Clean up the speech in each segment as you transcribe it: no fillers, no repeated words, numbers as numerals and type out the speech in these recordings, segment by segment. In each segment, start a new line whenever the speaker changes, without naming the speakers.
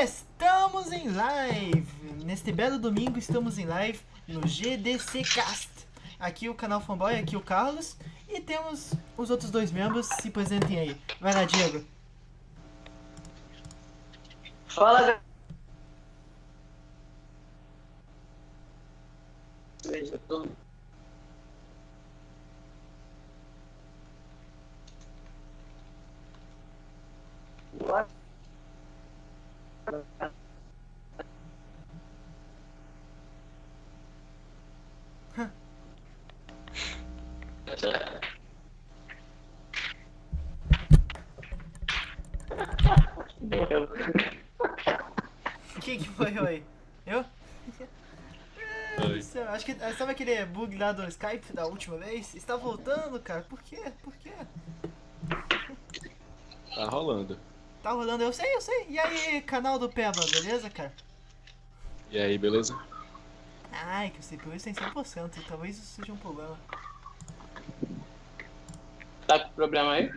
estamos em live! Neste belo domingo estamos em live no GDC Cast. Aqui o canal Fanboy, aqui o Carlos. E temos os outros dois membros, se apresentem aí. Vai lá, Diego.
Fala, galera.
Quem que foi aí? Eu?
Oi.
Acho que sabe aquele bug lá do Skype da última vez? Está voltando, cara. Por quê? Por quê?
Tá rolando.
Tá rolando, eu sei. E aí, canal do Peba, beleza, cara?
E aí, beleza?
Ai, que o CPU está em 100%, talvez isso seja um problema.
Tá com problema aí?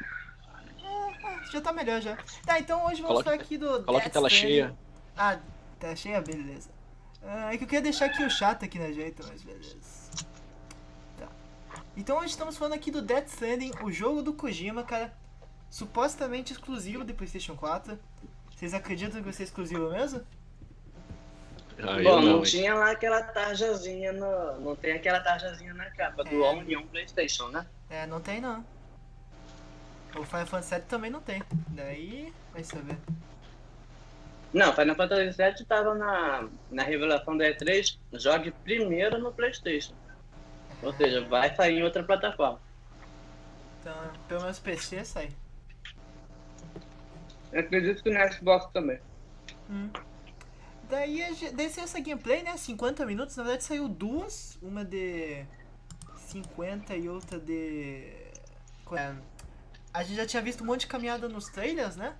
Já tá melhor já. Tá, então hoje vamos falar aqui do
Coloca a
Death
tela
Stranding.
cheia.
Ah, tá cheia? Beleza. É que eu queria deixar aqui o chato aqui na jeito, mas beleza. Tá. Então hoje estamos falando aqui do Death Stranding, o jogo do Kojima, cara. Supostamente exclusivo do PlayStation 4. Vocês acreditam que vai ser exclusivo mesmo?
Ah,
Bom,
eu
não
hein?
tinha lá aquela tarjazinha no... Não tem aquela tarjazinha na capa do Only on PlayStation, né?
É, não tem não. O Final Fantasy VII também não tem. Daí, vai saber.
Não, Final Fantasy VII tava na revelação da E3, jogue primeiro no PlayStation. Ou seja, vai sair em outra plataforma.
Então, pelo menos PC sai.
Eu acredito que no Xbox também.
Daí saiu essa gameplay, né? 50 minutos. Na verdade saiu duas. Uma de 50 e outra de... A gente já tinha visto um monte de caminhada nos trailers, né?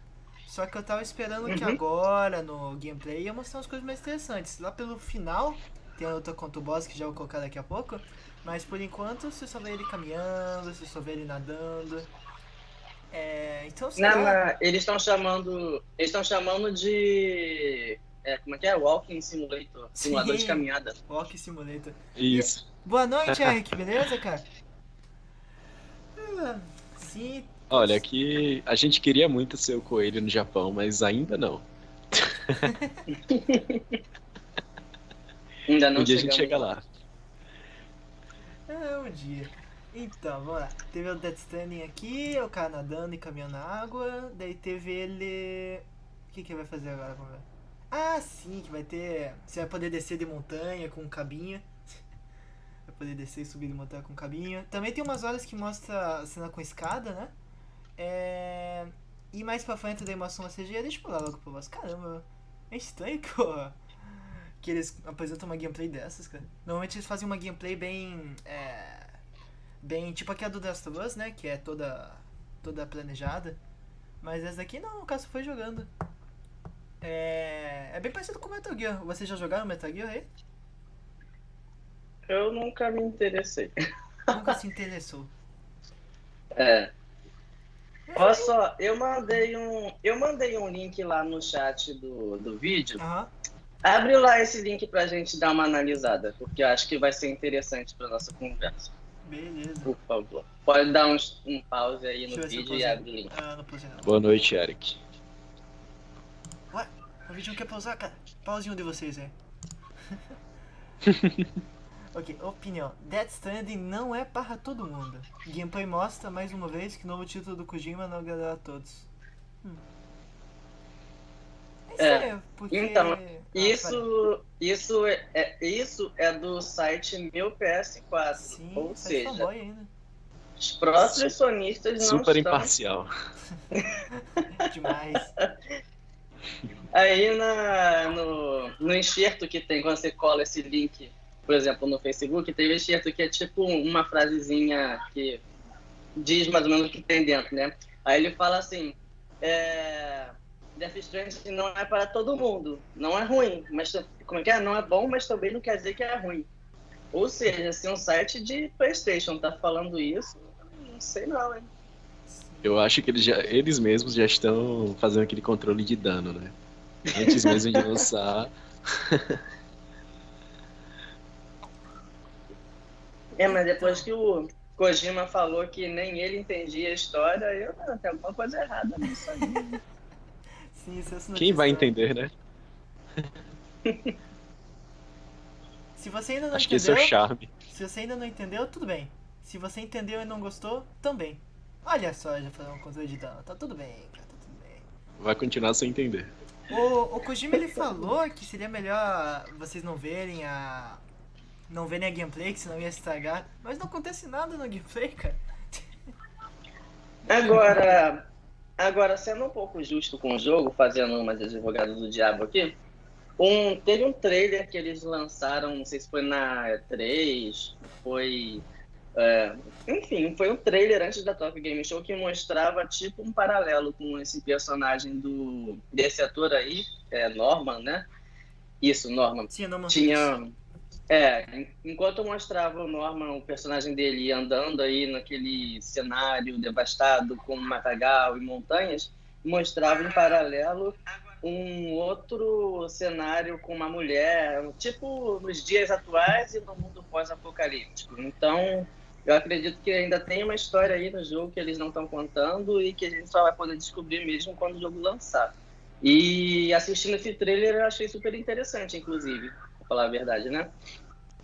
Só que eu tava esperando que agora, no gameplay, ia mostrar umas coisas mais interessantes. Lá pelo final, tem a luta contra o boss que já vou colocar daqui a pouco. Mas por enquanto, você só vê ele caminhando, você só vê ele nadando. Então, sei
Não,
lá.
mas eles estão chamando de... como é que é? Walking Simulator. Simulador de
Sim.
caminhada.
Walk Simulator.
Isso.
Boa noite, Eric, beleza, cara? Sim.
Olha, aqui a gente queria muito ser o coelho no Japão, mas ainda não.
Ainda não
Um dia a gente
chegamos
chega lá.
Um dia. Então, vamos lá. Teve o Death Stranding aqui, o cara nadando e caminhando na água. Daí teve ele... O que ele vai fazer agora? Vamos ver. Ah, sim, que vai ter... Você vai poder descer de montanha com cabinha. Vai poder descer e subir de montanha com cabinha. Também tem umas horas que mostra a cena com escada, né? E mais pra frente daí mostra uma CG. Deixa eu pular logo pra você. Caramba, é estranho que eles apresentam uma gameplay dessas, cara. Normalmente eles fazem uma gameplay bem... Bem tipo aqui a do The Last of Us, né? Que é toda planejada. Mas essa daqui não, o cara só foi jogando. É bem parecido com o Metal Gear. Vocês já jogaram Metal Gear aí?
Eu nunca me interessei.
Nunca se interessou.
Olha só, eu mandei um link lá no chat do vídeo.
Aham.
Abre lá esse link pra gente dar uma analisada, porque eu acho que vai ser interessante pra nossa conversa.
Beleza.
Por favor. Pode dar um pause aí
Deixa eu
no
ver se eu
vídeo e
pausei.
abre o link.
Não pausei não.
Boa noite, Eric.
Ué, o vídeo não quer pausar, cara. Pauzinho de vocês aí. Ok, opinião. Death Stranding não é para todo mundo. Gameplay mostra mais uma vez que o novo título do Kojima não agradará a todos. Sério, porque...
Então,
fale.
isso é do site meu PS4.
Sim,
Ou
sai
seja,
fanboy ainda.
os próprios sonistas não
Super
estão...
imparcial.
Demais.
Aí no enxerto que tem, quando você cola esse link, por exemplo, no Facebook, tem um enxerto que é tipo uma frasezinha que diz mais ou menos o que tem dentro, né? Aí ele fala assim, Death Stranding não é para todo mundo, não é ruim, mas como é que é? Não é bom, mas também não quer dizer que é ruim. Ou seja, se um site de PlayStation tá falando isso, não sei não, hein?
Eu acho que eles mesmos já estão fazendo aquele controle de dano, né? Antes mesmo de lançar.
Mas depois que o Kojima falou que nem ele entendia a história, eu não, tem alguma coisa errada nisso aí.
Sim, isso é
Quem vai
notícia.
entender, né?
Se você ainda não
Acho que esse é
entendeu,
o charme.
se você ainda não entendeu, tudo bem. Se você entendeu e não gostou, também. Olha só, já falando com o editando. Tá tudo bem, cara, tá tudo bem.
Vai continuar sem entender.
O Kojima ele falou que seria melhor vocês não verem a gameplay, que senão ia estragar. Mas não acontece nada no gameplay, cara.
Agora, sendo um pouco justo com o jogo, fazendo umas advogadas do diabo aqui, teve um trailer que eles lançaram, não sei se foi na E3, foi... enfim, foi um trailer antes da Tokyo Game Show que mostrava tipo um paralelo com esse personagem desse ator aí, Norman, né? Isso, Norman.
Sim, eu não
Tinha... enquanto mostrava o Norman, o personagem dele andando aí naquele cenário devastado com matagal e montanhas, mostrava em paralelo um outro cenário com uma mulher, tipo nos dias atuais e no mundo pós-apocalíptico. Então, eu acredito que ainda tem uma história aí no jogo que eles não estão contando e que a gente só vai poder descobrir mesmo quando o jogo lançar. E assistindo esse trailer eu achei super interessante, inclusive, pra falar a verdade, né?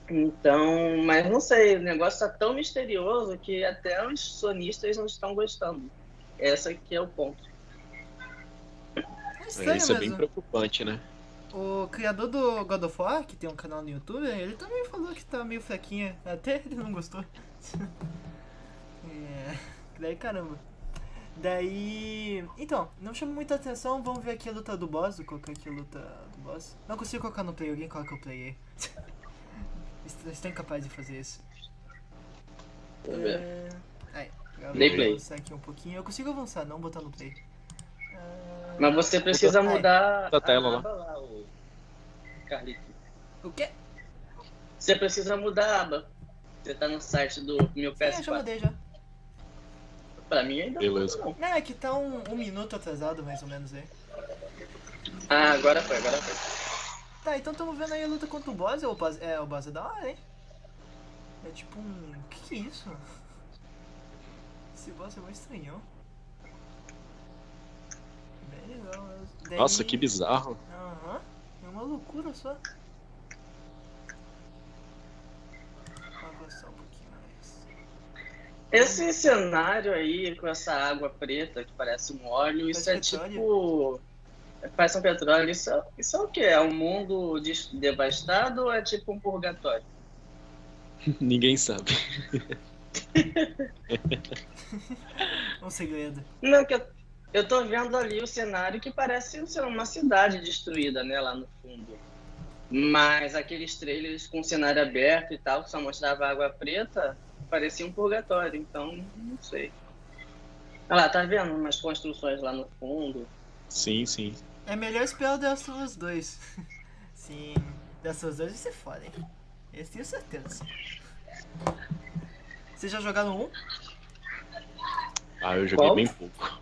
Então, mas não sei, o negócio tá tão misterioso que até os sonistas não estão gostando. Esse aqui é o ponto.
É estranho
Isso é bem
mesmo.
preocupante, né?
O criador do God of War, que tem um canal no YouTube, ele também falou que tá meio fraquinha. Até ele não gostou. Daí caramba. Daí. Então, não chama muita atenção. Vamos ver aqui a luta do boss. Vou colocar aqui a luta do boss. Não consigo colocar no play, alguém coloca o play aí. Estão incapazes de fazer isso.
Vamos ver.
Aí, agora
Dei
vou
play.
avançar aqui um pouquinho. Eu consigo avançar, não botar no play.
Mas você precisa
Ai.
mudar
Da tela
a
lá.
aba lá, o Carlito.
O quê?
Você precisa mudar a aba. Você tá no site do meu
Sim, eu já
PS4.
mudei já.
Pra mim ainda
Beleza.
não.
Não, é que tá um minuto atrasado, mais ou menos aí.
Ah, agora foi.
Tá, então estamos vendo aí a luta contra o boss. O boss é da hora, hein? É tipo um... O que é isso? Esse boss é muito estranhão. Bem legal mesmo. Daí...
Nossa, que bizarro.
Aham. É uma loucura só. Vou avançar um pouquinho mais.
Esse cenário aí, com essa água preta que parece um óleo, isso é
Parece
tipo... Parece um petróleo. Isso é o quê? É um mundo devastado ou é tipo um purgatório?
Ninguém sabe.
Um segredo.
Não, que eu tô vendo ali o cenário que parece ser uma cidade destruída, né, lá no fundo. Mas aqueles trailers com cenário aberto e tal, que só mostrava água preta, parecia um purgatório, então não sei. Olha lá, tá vendo umas construções lá no fundo?
Sim, sim.
É melhor esperar o The Last of Us 2. Sim, The Last of Us 2 vai ser foda, hein? Esse tenho certeza. Vocês já jogaram um?
Ah, eu joguei
Qual?
bem pouco.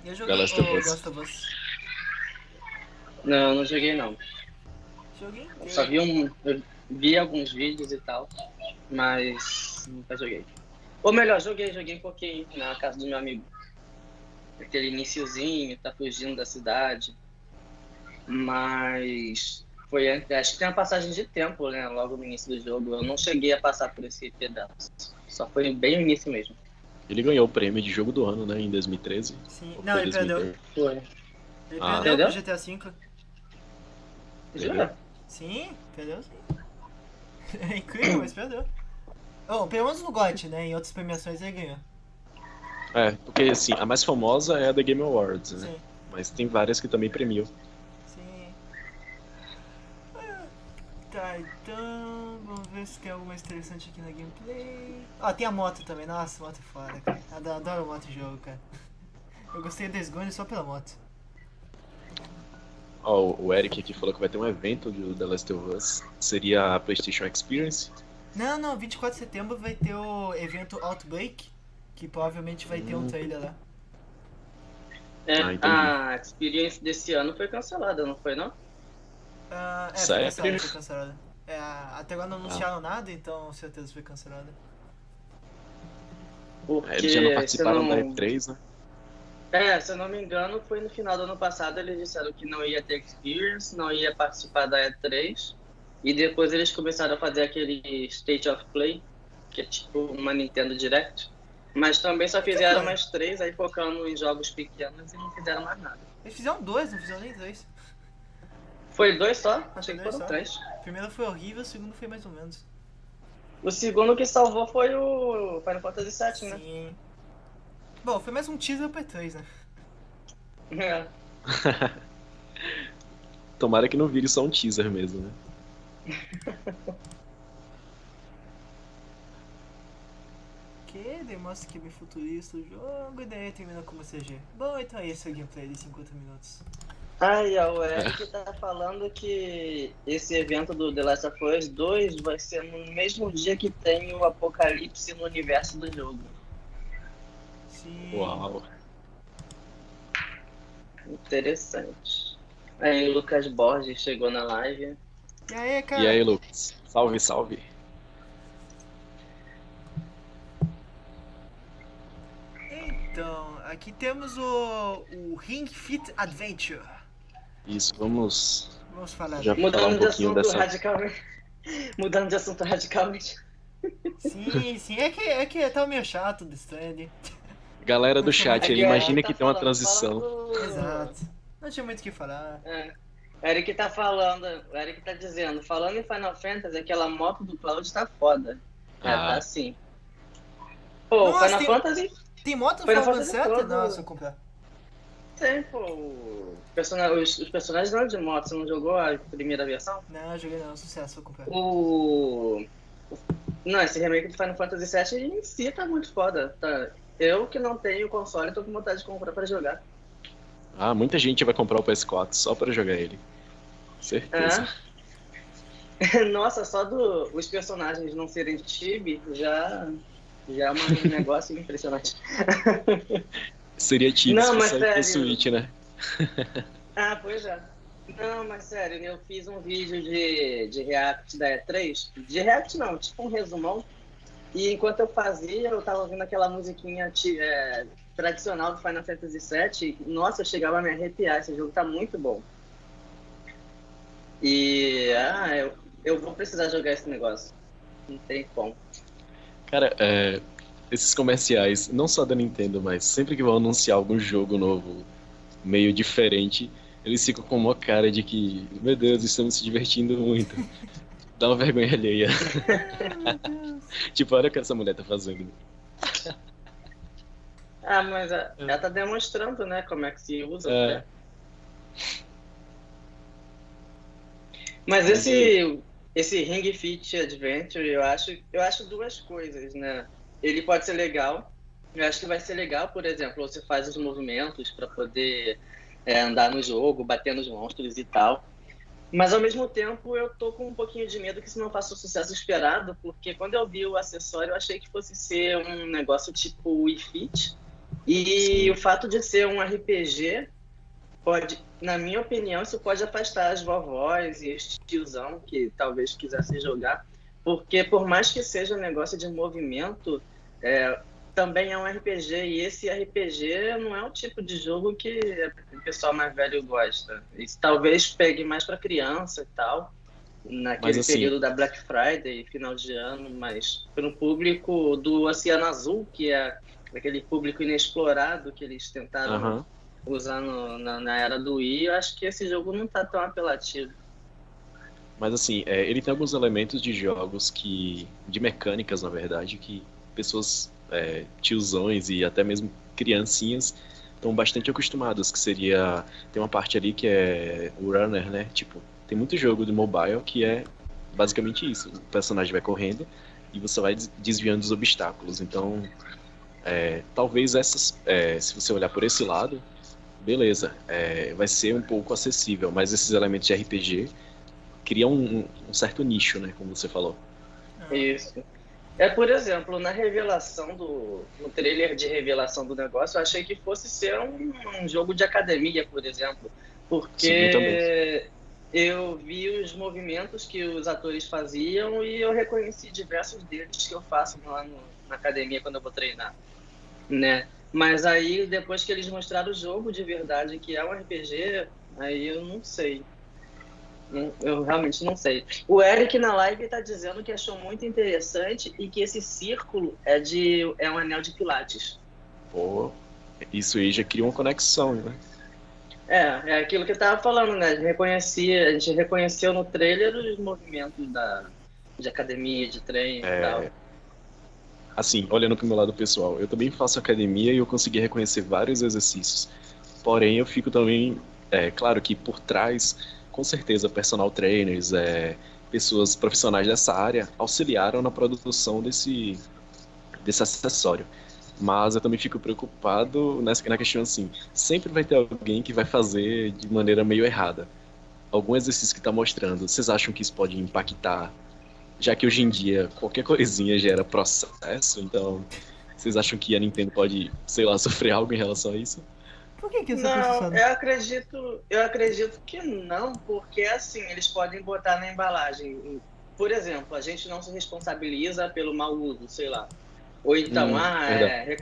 Eu joguei
The Last of
o
Us.
The Last of Us.
Não joguei não.
Joguei
Eu só
inteiro.
eu vi alguns vídeos e tal, mas nunca joguei. Ou melhor, joguei um pouquinho na casa do meu amigo. Aquele iniciozinho, tá fugindo da cidade. Mas acho que tem uma passagem de tempo, né? Logo no início do jogo. Eu não cheguei a passar por esse pedaço. Só foi bem no início mesmo.
Ele ganhou o prêmio de jogo do ano, né, em 2013.
Sim.
Ou
Não,
foi
ele perdeu.
2012?
Foi.
Ele
Ah.
perdeu
Perdeu?
pro GTA V.
Já?
Sim, perdeu sim. É incrível, mas perdeu. Bom, pelo menos no GOT, né? Em outras premiações ele ganhou.
É, porque assim, a mais famosa é a The Game Awards, né?
Sim,
Mas tem várias que também premiam.
sim. Tá, então... Vamos ver se tem algo mais interessante aqui na gameplay. Ah, tem a moto também. Nossa, moto é foda, cara. Adoro moto em jogo, cara. Eu gostei do Days Gone só pela moto.
Ó, o Eric aqui falou que vai ter um evento do The Last of Us. Seria a PlayStation Experience.
Não, 24 de setembro vai ter o evento Outbreak, que provavelmente vai ter um trailer lá.
Ah, entendi.
A Experience desse ano foi cancelada, não foi, não?
Foi
Sério?
cancelada, foi cancelada. Até agora não anunciaram nada, então certeza foi cancelada.
Porque,
Eles já não
se eu
participaram da
não...
E3, né?
Se eu não me engano, foi no final do ano passado, eles disseram que não ia ter Experience, não ia participar da E3, e depois eles começaram a fazer aquele State of Play, que é tipo uma Nintendo Direct, mas também só fizeram
foi?
mais 3, aí focando em jogos pequenos e não fizeram mais nada.
Eles fizeram 2, não fizeram nem 3.
Foi 2 só? Achei que
Dois
foram
só.
3.
O primeiro foi horrível, o segundo foi mais ou menos.
O segundo que salvou foi o Final Fantasy VII, né?
Sim. Bom, foi mais um teaser pra 3, né?
É.
Tomara que não vire só um teaser mesmo, né?
Que demonstra que é bem futurista o jogo e daí termina como CG. Bom, então é esse o gameplay de 50 minutos.
Ai, o Eric tá falando que esse evento do The Last of Us 2 vai ser no mesmo dia que tem o apocalipse no universo do jogo.
Sim.
Uau.
Interessante. Aí o Lucas Borges chegou na live.
E aí, cara?
E aí, Lucas? Salve, salve.
Então, aqui temos o Ring Fit Adventure.
Isso, vamos
Vamos falar
já
dele.
falar um
Mudando de
pouquinho
assunto
dessa...
radicalmente. Mudando de assunto radicalmente.
Sim, é que tá meio chato do stand.
Galera do chat aí,
É,
imagina
tá
que tem uma
falando-
transição.
falando-
Exato. Não tinha muito o que falar.
O Eric tá falando, o Eric tá dizendo, falando em Final Fantasy, aquela moto do Cloud tá foda.
Ah.
Tá sim. Pô,
Nossa,
Final
tem-
Fantasy
Tem moto no
Final
Final Fantasy
Fantasy
7?
todo.
Não, se eu comprar.
tem, pô. Os personagens não de moto, você não jogou a primeira versão?
Não, eu joguei não, sucesso, se eu comprar.
Não, esse remake do Final Fantasy VII em si tá muito foda. Tá? Eu que não tenho console, tô com vontade de comprar pra jogar.
Ah, muita gente vai comprar o PS4 só pra jogar ele. Certeza.
Nossa, só os personagens não serem de chibi já é um negócio impressionante.
Seria tipo
Não,
se
mas
sair pro
sério.
Switch, né?
Pois é. Não, mas sério, eu fiz um vídeo de react da E3. De react não, tipo um resumão. E enquanto eu fazia, eu tava ouvindo aquela musiquinha tradicional do Final Fantasy VII. Nossa, eu chegava a me arrepiar. Esse jogo tá muito bom. E eu vou precisar jogar esse negócio. Não tem como.
Cara, esses comerciais, não só da Nintendo, mas sempre que vão anunciar algum jogo novo, meio diferente, eles ficam com uma cara de que, meu Deus, estamos se divertindo muito. Dá uma vergonha alheia. Tipo, olha o que essa mulher tá fazendo.
Mas ela tá demonstrando, né, como é que se usa.
É.
Né? Mas esse Ring Fit Adventure, eu acho duas coisas, né? Ele pode ser legal. Eu acho que vai ser legal, por exemplo, você faz os movimentos para poder andar no jogo, bater nos monstros e tal. Mas ao mesmo tempo eu tô com um pouquinho de medo que isso não faça o sucesso esperado, porque quando eu vi o acessório eu achei que fosse ser um negócio tipo Wii Fit. E
Sim.
o fato de ser um RPG pode, na minha opinião, isso pode afastar as vovós e os tiozão que talvez quisessem jogar, porque por mais que seja um negócio de movimento, também é um RPG, e esse RPG não é o tipo de jogo que o pessoal mais velho gosta. Isso talvez pegue mais para criança e tal, naquele
Mas, assim,
período da Black Friday, final de ano, mas para um público do Oceano Azul, que é aquele público inexplorado que eles tentaram
Aham.
usar na era do Wii, eu acho que esse jogo não tá tão apelativo.
Mas assim, ele tem alguns elementos de jogos de mecânicas, na verdade, que pessoas, tiozões e até mesmo criancinhas estão bastante acostumadas, que seria, tem uma parte ali que é o runner, né? Tipo, tem muito jogo de mobile que é basicamente isso. O personagem vai correndo e você vai desviando dos obstáculos. Então, talvez se você olhar por esse lado, beleza, vai ser um pouco acessível, mas esses elementos de RPG criam um certo nicho, né, como você falou.
Isso. Por exemplo, no trailer de revelação do negócio, eu achei que fosse ser um jogo de academia, por exemplo,
Sim, eu também.
porque eu vi os movimentos que os atores faziam e eu reconheci diversos deles que eu faço lá na academia quando eu vou treinar, né? Mas aí, depois que eles mostraram o jogo de verdade, que é um RPG, aí eu não sei. Eu realmente não sei. O Eric na live está dizendo que achou muito interessante e que esse círculo é um anel de Pilates.
Pô, isso aí já cria uma conexão, né?
É aquilo que eu tava falando, né? A gente reconheceu no trailer os movimentos de academia, de treino e tal.
Assim, olhando pro meu lado pessoal, eu também faço academia e eu consegui reconhecer vários exercícios. Porém, eu fico também, claro que por trás, com certeza, personal trainers, pessoas profissionais dessa área auxiliaram na produção desse acessório. Mas eu também fico preocupado na questão assim, sempre vai ter alguém que vai fazer de maneira meio errada. Algum exercício que está mostrando, vocês acham que isso pode impactar? Já que hoje em dia qualquer coisinha gera processo, então vocês acham que a Nintendo pode, sei lá, sofrer algo em relação a isso?
Por que você tá
Não,
processando?
eu acredito que não, porque assim, eles podem botar na embalagem. Por exemplo, a gente não se responsabiliza pelo mau uso, sei lá. Ou então,
Verdade.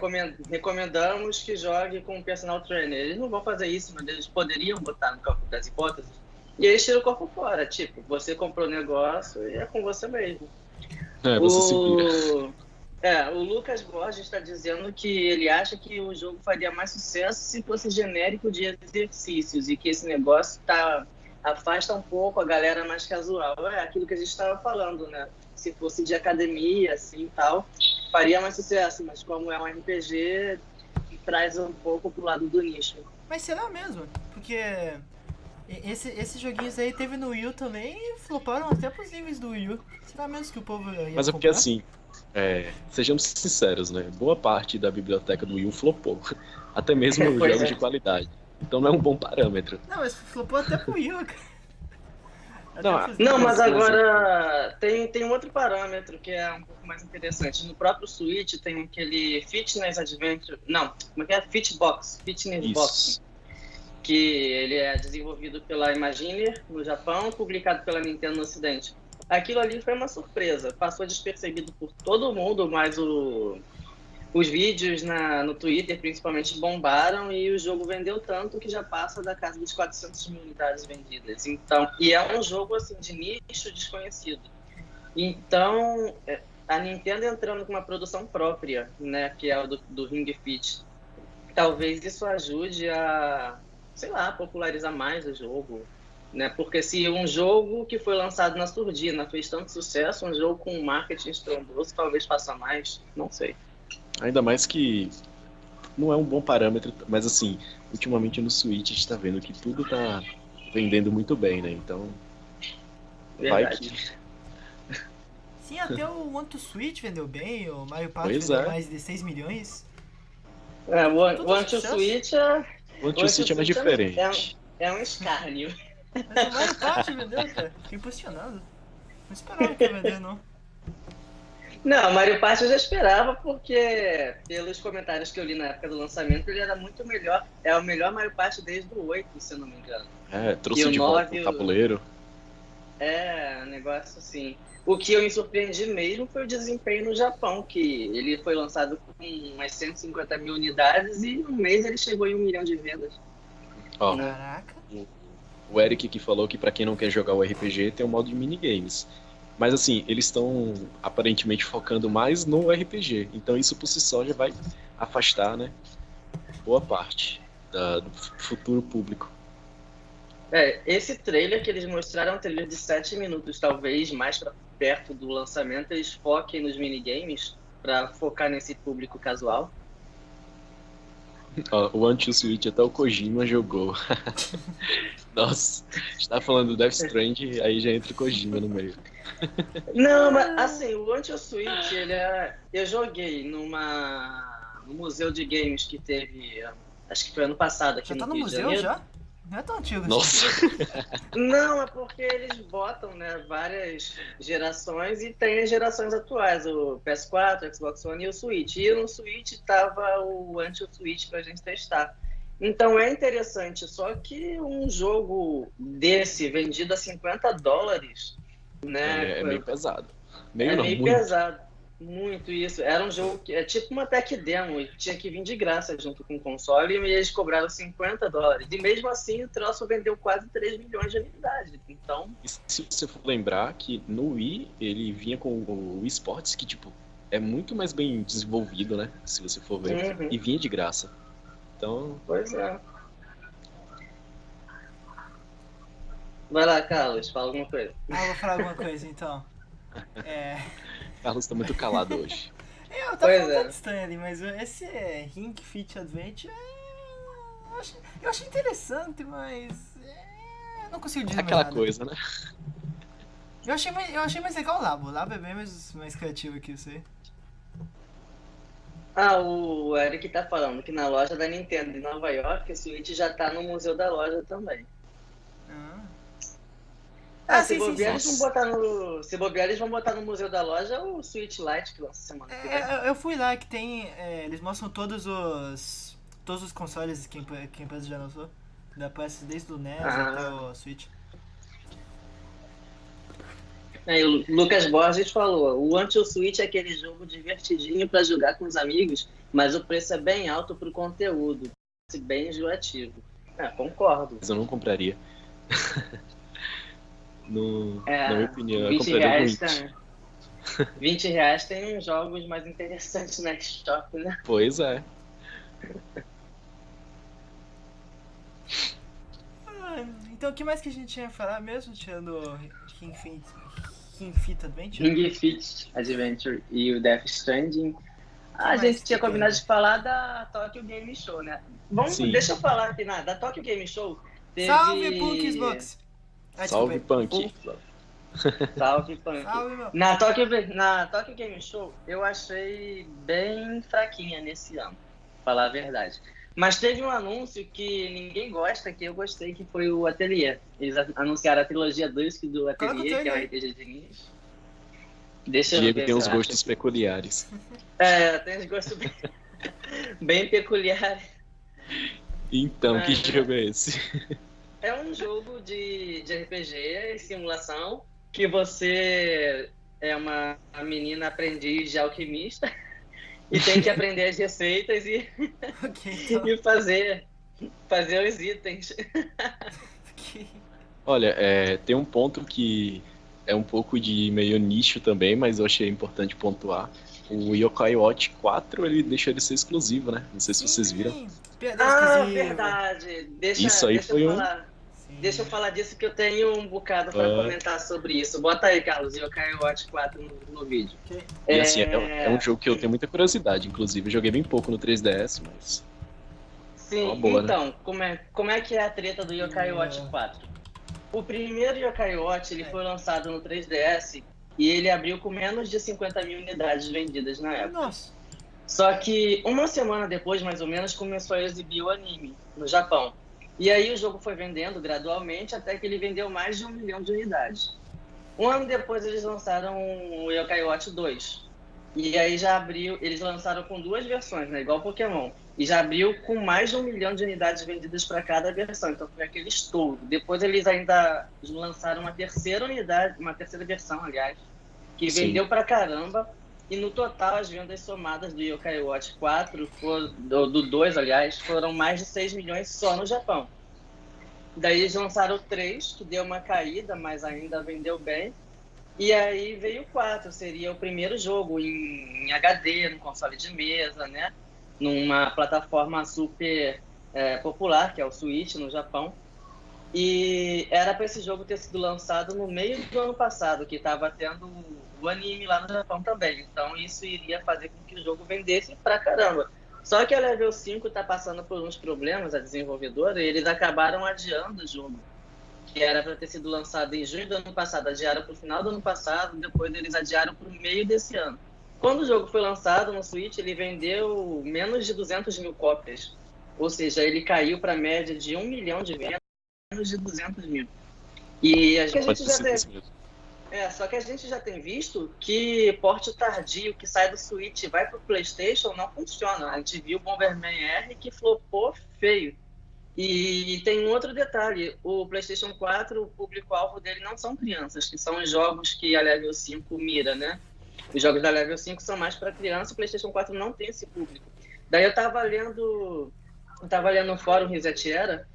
recomendamos que jogue com um personal trainer. Eles não vão fazer isso, mas eles poderiam botar no campo das hipóteses. E eles tiram o corpo fora. Tipo, você comprou o negócio e é com você mesmo.
Você se vira.
O Lucas Borges está dizendo que ele acha que o jogo faria mais sucesso se fosse genérico de exercícios e que esse negócio afasta um pouco a galera mais casual. É aquilo que a gente estava falando, né? Se fosse de academia, assim, tal, faria mais sucesso, mas como é um RPG, traz um pouco pro lado do nicho.
Mas será mesmo? Porque esses joguinhos aí teve no Wii U também e floparam até pros níveis do Wii U. Será mesmo que o povo ia
Mas é porque
comprar?
assim, sejamos sinceros, né? Boa parte da biblioteca do Wii U flopou. Até mesmo
Pois
jogos
é.
de qualidade. Então não é um bom parâmetro.
Não, mas flopou até pro Wii U, cara.
Não,
Até pros
Não,
níveis.
mas agora tem um outro parâmetro que é um pouco mais interessante. No próprio Switch tem aquele Fitness Adventure. Não, como é que é? Fitbox. Fitness
Isso.
Box. Que ele é desenvolvido pela Imagineer no Japão, publicado pela Nintendo no Ocidente. Aquilo ali foi uma surpresa. Passou despercebido por todo mundo, mas os vídeos no Twitter, principalmente, bombaram e o jogo vendeu tanto que já passa da casa dos 400 mil unidades vendidas. Então, e é um jogo assim de nicho desconhecido. Então, a Nintendo entrando com uma produção própria, né, que é o do Ring Fit, talvez isso ajude a, sei lá, popularizar mais o jogo, né? Porque se um jogo que foi lançado na surdina fez tanto sucesso, um jogo com marketing estrondoso talvez faça mais, não sei.
Ainda mais que não é um bom parâmetro, mas assim, ultimamente no Switch a gente tá vendo que tudo tá vendendo muito bem, né? Então, vai
Verdade.
que.
Sim, até o One to Switch vendeu bem, o Mario Party
Pois
vendeu
é.
mais de 6 milhões.
O
Tudo
One to
sucesso.
Switch
O Anti-Switch é mais diferente.
é um escárnio.
Mas o Mario Party vendeu, cara. Fiquei impressionado. Não esperava que ia vender, não.
Não, Mario Party eu já esperava, porque pelos comentários que eu li na época do lançamento, ele era muito melhor. É o melhor Mario Party desde o 8, se eu não me engano.
Trouxe
E o
de volta
9,
o tabuleiro.
um negócio assim. O que eu me surpreendi mesmo foi o desempenho no Japão, que ele foi lançado com umas 150 mil unidades e em um mês ele chegou em 1 milhão de vendas.
Ó,
Caraca.
o Eric que falou que pra quem não quer jogar o RPG tem um modo de minigames. Mas assim, eles estão aparentemente focando mais no RPG. Então isso por si só já vai afastar, né, boa parte do futuro público.
Esse trailer que eles mostraram é um trailer de 7 minutos, talvez mais pra perto do lançamento, eles foquem nos minigames para focar nesse público casual.
Ó, o Anti-Switch até o Kojima jogou. Nossa, a gente tá falando do Death Stranding, aí já entra o Kojima no meio.
Não, mas assim, o Anti-Switch, eu joguei no museu de games que teve, acho que foi ano passado aqui
Já
no
tá no
Rio de
museu
Janeiro.
já? Não é tão antigo
Nossa,
Não, é porque eles botam, né, várias gerações e tem as gerações atuais, o PS4, Xbox One e o Switch. E no Switch tava o anti-Switch pra gente testar. Então é interessante, só que um jogo desse vendido a $50, né,
é meio pesado. Meio
é
não,
meio
muito.
pesado. Muito isso. Era um jogo que é tipo uma tech demo e tinha que vir de graça junto com o console e eles cobraram $50. E mesmo assim o troço vendeu quase 3 milhões de unidades. Então,
E se você for lembrar que no Wii ele vinha com o Wii Sports, que tipo, é muito mais bem desenvolvido, né? Se você for ver.
uhum,
E vinha de graça. Então,
pois é. Vai lá, Carlos, fala alguma coisa.
Ah, eu vou falar alguma coisa então. É.
Carlos tá muito calado hoje.
Eu tava
Pois
falando
é.
tanto estranho ali, mas esse Ring Fit Adventure eu achei interessante, mas. Não consigo dizer mais
Aquela
nada.
coisa, né?
Eu achei mais legal o Labo. O Labo é bem mais criativo que isso aí.
Ah, o Eric tá falando que na loja da Nintendo em Nova York, o Switch já tá no museu da loja também. Se
Sim, sim,
bobear,
sim.
eles vão botar no. Se bobear, eles vão botar no museu da loja o Switch Lite que lança semana que vem.
Eu fui lá que tem. Eles mostram todos os consoles que a empresa já lançou. Da PS desde o NES até o Switch.
Aí o Lucas Borges falou: o Anti-Switch é aquele jogo divertidinho pra jogar com os amigos, mas o preço é bem alto pro conteúdo, bem enjoativo. Concordo.
Mas eu não compraria. Na minha opinião, eu
20
compraria
reais
muito.
tá. 20 reais tem uns jogos mais interessantes na Shop, né?
Pois é.
Então o que mais que a gente tinha a falar mesmo, tirando Ring Fit Adventure?
Ring Fit Adventure e o Death Stranding. A
mais
gente
que
tinha
tem?
combinado de falar da Tokyo Game Show, né?
Sim.
Deixa eu falar aqui, da Tokyo Game Show teve...
Salve, Punk Xbox!
Salve, Punk.
Salve, Punk.
Salve, meu.
Na Tokyo Game Show, eu achei bem fraquinha nesse ano, pra falar a verdade. Mas teve um anúncio que ninguém gosta, que eu gostei, que foi o Atelier. Eles anunciaram a trilogia 2 do Atelier, que é um RPG de nicho. Deixa eu
Diego
ver
tem
se
uns
eu
gostos
acho.
peculiares.
Tem uns gostos bem peculiares.
Então, que jogo é esse?
É um jogo de RPG e simulação que você é uma menina aprendiz de alquimista e tem que aprender as receitas e,
Ok, então.
e fazer os itens.
Ok.
Olha, tem um ponto que é um pouco de meio nicho também, mas eu achei importante pontuar. O Yokai Watch 4, ele deixou ele ser exclusivo, né? Não sei se vocês viram.
Sim, exclusivo.
Verdade.
Isso aí foi um...
Sim.
Deixa eu falar disso que eu tenho um bocado para comentar sobre isso. Bota aí, Carlos, Yokai Watch 4 no vídeo.
Ok.
E assim, é um jogo que eu tenho muita curiosidade, inclusive. Eu joguei bem pouco no 3DS, mas...
Sim,
Uma boa, né?
então, como é que é a treta do Yokai Watch 4? O primeiro Yokai Watch ele foi lançado no 3DS e ele abriu com menos de 50 mil unidades vendidas na época.
Nossa.
Só que uma semana depois, mais ou menos, começou a exibir o anime no Japão. E aí o jogo foi vendendo gradualmente até que ele vendeu mais de 1 milhão de unidades. Um ano depois eles lançaram o Yokai Watch 2. E aí já abriu, eles lançaram com 2 versões, né? Igual Pokémon. E já abriu com mais de 1 milhão de unidades vendidas para cada versão. Então foi aquele estouro. Depois eles ainda lançaram uma terceira versão, aliás, que
Sim.
vendeu pra caramba. E no total as vendas somadas do Yokai Watch 4, do 2, aliás, foram mais de 6 milhões só no Japão. Daí eles lançaram o 3, que deu uma caída, mas ainda vendeu bem. E aí veio o 4, seria o primeiro jogo em HD, no console de mesa, né? Numa plataforma super popular, que é o Switch, no Japão. E era para esse jogo ter sido lançado no meio do ano passado, que estava tendo o anime lá no Japão também. Então isso iria fazer com que o jogo vendesse pra caramba. Só que a Level 5 está passando por uns problemas, a desenvolvedora, e eles acabaram adiando o jogo, que era para ter sido lançado em junho do ano passado, adiaram para o final do ano passado, depois eles adiaram para o meio desse ano. Quando o jogo foi lançado no Switch, ele vendeu menos de 200 mil cópias, ou seja, ele caiu para a média de 1 milhão de vendas menos de 200 mil. E a gente já
400 mil.
só que a gente já tem visto que porte tardio que sai do Switch e vai pro PlayStation não funciona. A gente viu o Bomberman R que flopou feio. E tem um outro detalhe, o PlayStation 4, o público-alvo dele não são crianças, que são os jogos que a Level 5 mira, né? Os jogos da Level 5 são mais para criança, o PlayStation 4 não tem esse público. Daí eu tava lendo no fórum Reset Era,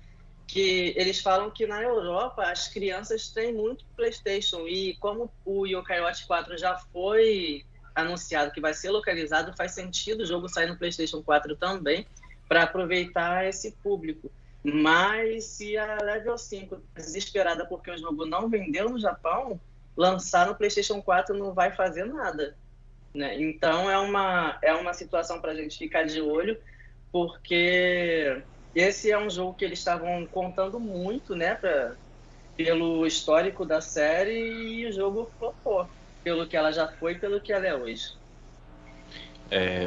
que eles falam que na Europa as crianças têm muito PlayStation, e como o Yokai Watch 4 já foi anunciado que vai ser localizado, faz sentido o jogo sair no PlayStation 4 também, para aproveitar esse público. Mas se a Level 5 está desesperada porque o jogo não vendeu no Japão, lançar no PlayStation 4 não vai fazer nada, né? Então é uma situação para a gente ficar de olho, porque esse é um jogo que eles estavam contando muito, né, pelo histórico da série, e o jogo flopou, pelo que ela já foi e pelo que ela é hoje.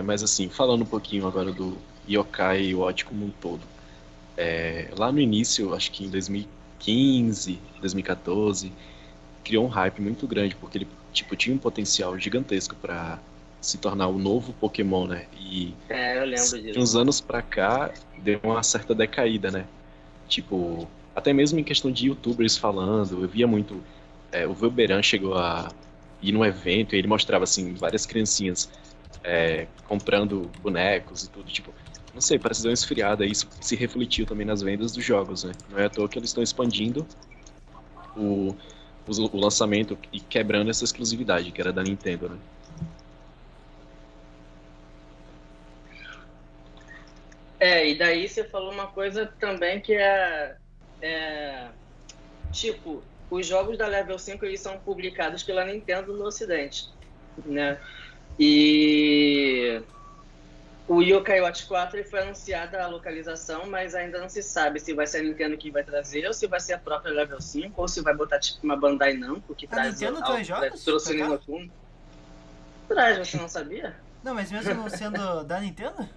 Mas assim, falando um pouquinho agora do Yokai Watch como um todo. Lá no início, acho que em 2015, 2014, criou um hype muito grande, porque ele tinha um potencial gigantesco para se tornar o novo Pokémon, né? E
eu lembro
de
disso.
uns anos pra cá, deu uma certa decaída, né? Tipo, até mesmo em questão de youtubers falando, eu via muito... o Velberan chegou a ir num evento e ele mostrava, assim, várias criancinhas comprando bonecos e tudo, tipo... Não sei, parece dar uma esfriada, e isso se refletiu também nas vendas dos jogos, né? Não é à toa que eles estão expandindo o lançamento e quebrando essa exclusividade que era da Nintendo, né?
E daí você falou uma coisa também que tipo, os jogos da Level 5 eles são publicados pela Nintendo no Ocidente, né? E o Yokai Watch 4 ele foi anunciada a localização, mas ainda não se sabe se vai ser a Nintendo que vai trazer, ou se vai ser a própria Level 5, ou se vai botar tipo uma Bandai Namco que traz
Nintendo traz jogos?
trouxe o Ninofuno. Traz, você não sabia?
Não, mas mesmo não sendo da Nintendo?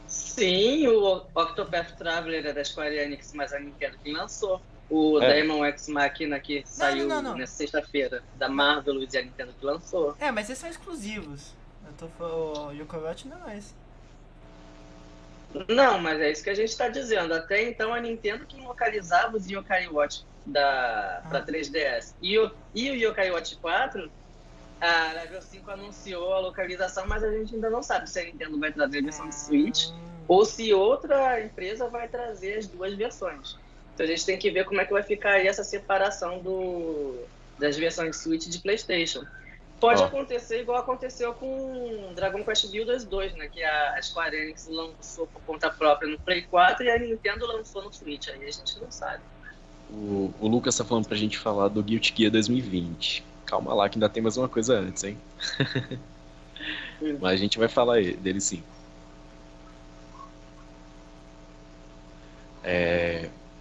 Sim, o Octopath Traveler é da Square Enix, mas a Nintendo que lançou. O Daemon X Machina que saiu nessa sexta-feira, da Marvel e a Nintendo que lançou.
Mas esses são exclusivos. Eu tô falando, o Yokai Watch não é esse.
Não, mas é isso que a gente está dizendo. Até então a Nintendo que localizava os Yokai Watch para 3DS. E o Yokai Watch 4, a Level 5 anunciou a localização, mas a gente ainda não sabe se a Nintendo vai trazer a versão de Switch ou se outra empresa vai trazer as duas versões. Então a gente tem que ver como é que vai ficar aí essa separação das versões de Switch e de PlayStation. Pode acontecer igual aconteceu com Dragon Quest Builders 2, né? Que a Square Enix lançou por conta própria no Play 4 e a Nintendo lançou no Switch. Aí a gente não sabe.
O Lucas tá falando pra gente falar do Guilty Gear 2020. Calma lá que ainda tem mais uma coisa antes, hein? Mas a gente vai falar dele sim.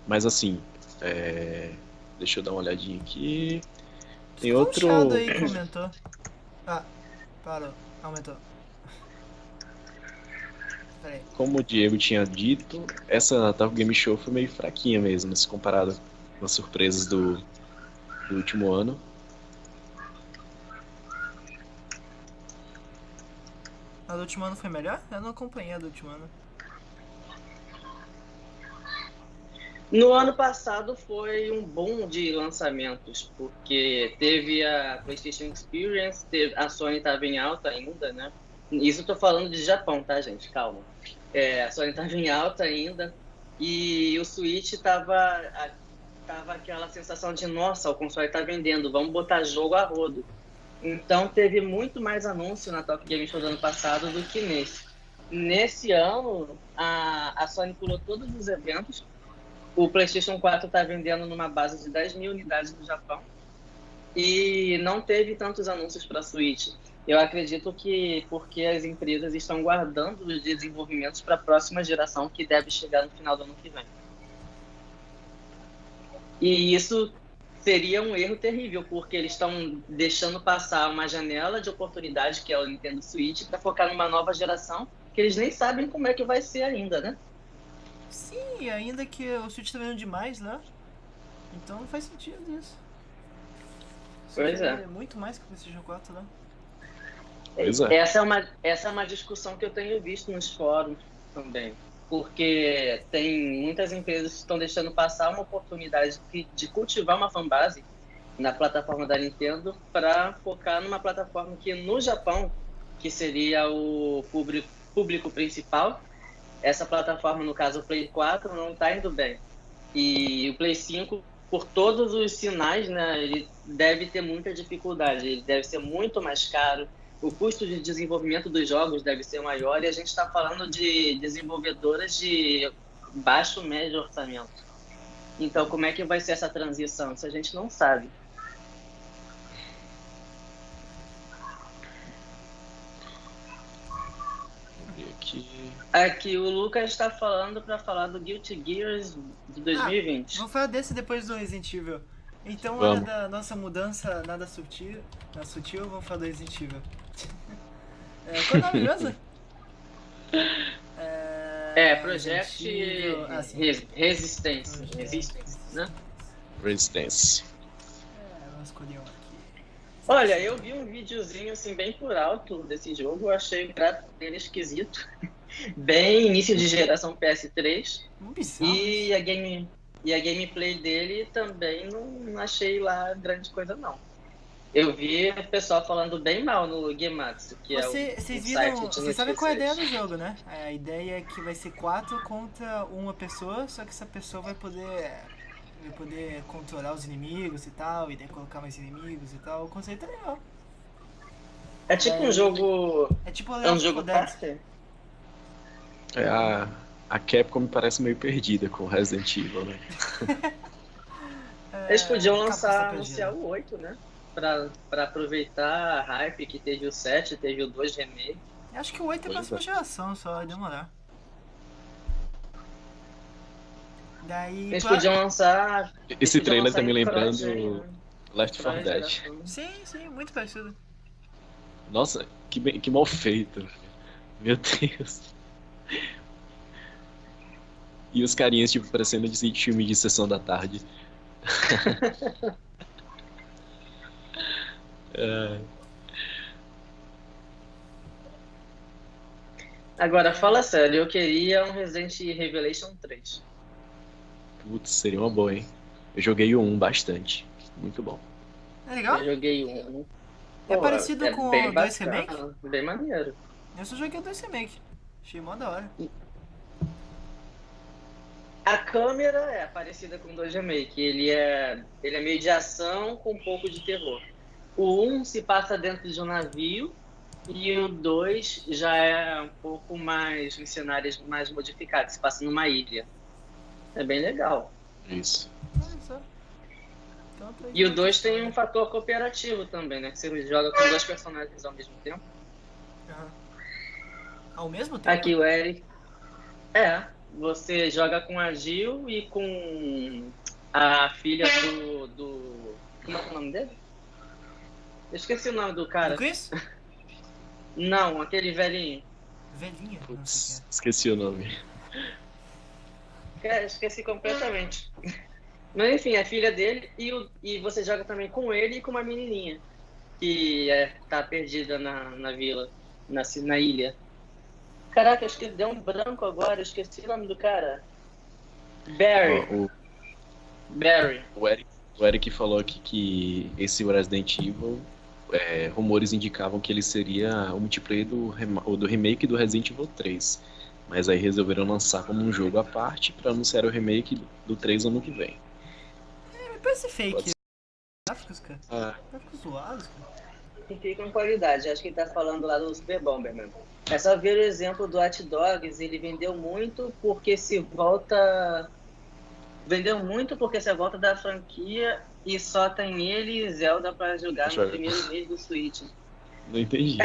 Mas assim, deixa eu dar uma olhadinha aqui. Tem outro...
O aí comentou. Parou. Aumentou. Peraí.
Como o Diego tinha dito, essa Natal Game Show foi meio fraquinha mesmo, se comparado com as surpresas do último ano.
A do último ano foi melhor? Eu não acompanhei a do último ano.
No ano passado foi um boom de lançamentos, porque teve a PlayStation Experience, a Sony estava em alta ainda, né? Isso eu tô falando de Japão, tá, gente? Calma. A Sony estava em alta ainda, e o Switch tava aquela sensação de, nossa, o console tá vendendo, vamos botar jogo a rodo. Então teve muito mais anúncio na Tokyo Game Show do ano passado do que nesse. Nesse ano, a Sony pulou todos os eventos. O PlayStation 4 está vendendo numa base de 10 mil unidades no Japão e não teve tantos anúncios para a Switch. Eu acredito que porque as empresas estão guardando os desenvolvimentos para a próxima geração, que deve chegar no final do ano que vem. E isso seria um erro terrível, porque eles estão deixando passar uma janela de oportunidade, que é o Nintendo Switch, para focar numa nova geração, que eles nem sabem como é que vai ser ainda, né?
Sim, ainda que o Switch tá vendendo demais lá. Então não faz sentido isso.
Pois
Switch
é.
é muito mais que o PlayStation 4 lá.
Pois é.
Essa é uma discussão que eu tenho visto nos fóruns também. Porque tem muitas empresas que estão deixando passar uma oportunidade de cultivar uma fanbase na plataforma da Nintendo para focar numa plataforma que no Japão, que seria o público principal, essa plataforma, no caso o Play 4, não está indo bem. E o Play 5, por todos os sinais, né, ele deve ter muita dificuldade, ele deve ser muito mais caro, o custo de desenvolvimento dos jogos deve ser maior, e a gente está falando de desenvolvedoras de baixo, médio orçamento. Então, como é que vai ser essa transição? Isso a gente não sabe.
Vamos ver aqui.
Aqui o Lucas está falando para falar do Guilty Gears de 2020.
Vamos falar desse depois do Resident Evil. Então,
Vamos.
olha da nossa mudança nada sutil, vamos falar do Resident Evil. Qual é o nome mesmo?
Project
Resident Evil. Ah, sim.
Resistance, né?
Resistance.
Vamos escolher um aqui.
Olha, eu vi um videozinho assim bem por alto desse jogo, eu achei o gráfico dele esquisito. Bem início de geração PS3.
Bizarro.
E a gameplay dele também não achei lá grande coisa não. Eu vi o pessoal falando bem mal no Gematsu, que é o
Vocês
site
viram,
de
vocês sabem qual é a ideia
notícias.
do jogo, né? A ideia é que vai ser 4 contra uma pessoa, só que essa pessoa vai poder controlar os inimigos e tal, e daí colocar mais inimigos e tal. O conceito é legal.
É tipo um jogo.
É tipo
É um jogo
Dead.
fácil.
A Capcom me parece meio perdida com Resident Evil, né?
Eles podiam
Capcom tá
anunciar
perdida.
o 8, né? Pra aproveitar a hype que teve o 7, teve o 2 remake.
Eu acho que o 8 é a
Pois
próxima
é.
geração, só vai demorar. Daí.
Eles podiam lançar.
Esse
podiam
trailer
lançar
tá me
em
lembrando
cross-gen, né?
Left 4 Dead.
Cross-geração.
Sim, muito parecido.
Nossa, que mal feito. Meu Deus. E os carinhas, tipo, parecendo de filme de sessão da tarde. É,
Agora, fala sério, eu queria um Resident Evil Revelation 3.
putz, seria uma boa, hein? Eu joguei o 1 bastante. Muito bom.
É legal?
Eu joguei um.
É
Pô,
parecido com
bem
o 2
bacana,
Remake?
bem maneiro.
Eu só joguei o 2 Remake. Achei mó da hora.
A câmera é parecida com o 2 Remake. Ele é meio de ação com um pouco de terror. O 1 se passa dentro de um navio e o 2 já é um pouco mais em cenários mais modificados, se passa numa ilha. É bem legal.
Isso.
Olha só. Então, eu tô
E o
jogando
2
só,
tem
né?
um fator cooperativo também, né? Que você joga com dois personagens ao mesmo tempo.
Aham. Ao mesmo tempo?
Aqui o Eric. Você joga com a Jill e com a filha do. Como é o nome dele? Eu esqueci o nome do cara.
Do Chris?
Não, aquele velhinho.
Velhinha? Não
Putz,
sei
esqueci o nome.
Esqueci completamente. Mas enfim, a filha dele e você joga também com ele e com uma menininha que tá perdida na vila, na ilha. Caraca, acho que deu um branco agora, esqueci o nome do cara. Barry.
Ó,
Barry.
o Eric falou aqui que esse Resident Evil, rumores indicavam que ele seria o multiplayer do remake do Resident Evil 3. Mas aí resolveram lançar como um jogo à parte para anunciar o remake do 3 ano que vem.
Me parece fake.
Pode
Gráficos, cara.
Ah,
Gráficos zoados, cara.
Que fica com qualidade. Acho que ele tá falando lá do Super Bomberman. É só ver o exemplo do Hot Dogs, ele vendeu muito porque se volta da franquia e só tem ele e Zelda para jogar no primeiro mês do Switch.
não entendi.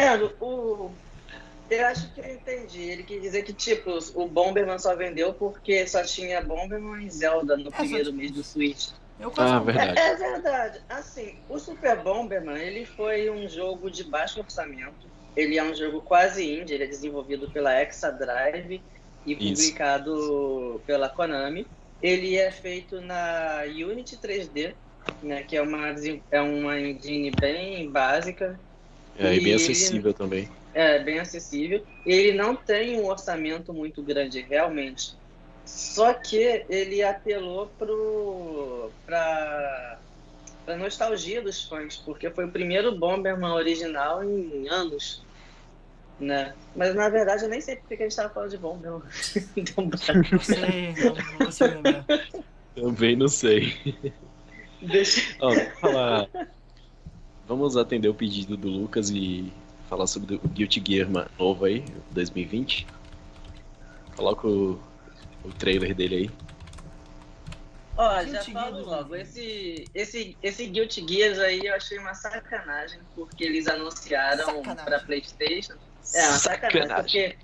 Eu acho que eu entendi. Ele quis dizer que, tipo, o Bomberman só vendeu porque só tinha Bomberman e Zelda no primeiro mês do Switch.
Eu quase comprei.
Verdade.
É verdade. Assim, o Super Bomberman, ele foi um jogo de baixo orçamento. Ele é um jogo quase indie, ele é desenvolvido pela Exadrive e
Isso.
publicado pela Konami. Ele é feito na Unity 3D, né, que é uma engine bem básica.
E bem
ele-
acessível também.
É bem acessível. Ele não tem um orçamento muito grande, realmente. Só que ele apelou para a nostalgia dos fãs, porque foi o primeiro Bomberman original em anos, né? Mas na verdade eu nem sei porque que a gente estava falando de Bomberman. Então,
Não sei, não consigo lembrar.
Também não sei.
deixa...
Ó, vamos falar. Vamos atender o pedido do Lucas e falar sobre o Guilty Gear novo aí, 2020. Coloca o trailer dele aí.
Ó, já
Guilty Gear
falo logo,
2020.
esse Guilty Gears aí eu achei uma sacanagem, porque eles anunciaram
Sacanagem.
pra PlayStation. É, uma sacanagem,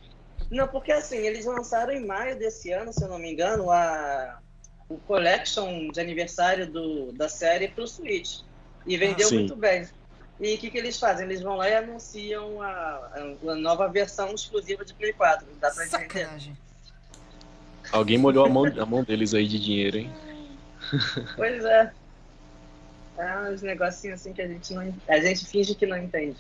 porque assim, eles lançaram em maio desse ano, se eu não me engano, o Collection de aniversário da série pro Switch. E vendeu
Sim.
muito bem. E o que eles fazem? Eles vão lá e anunciam a nova versão exclusiva de Play 4. Dá pra entender?
Sacanagem.
Alguém molhou a mão deles aí de dinheiro, hein?
Pois é. É uns negocinhos assim que a gente finge que não entende.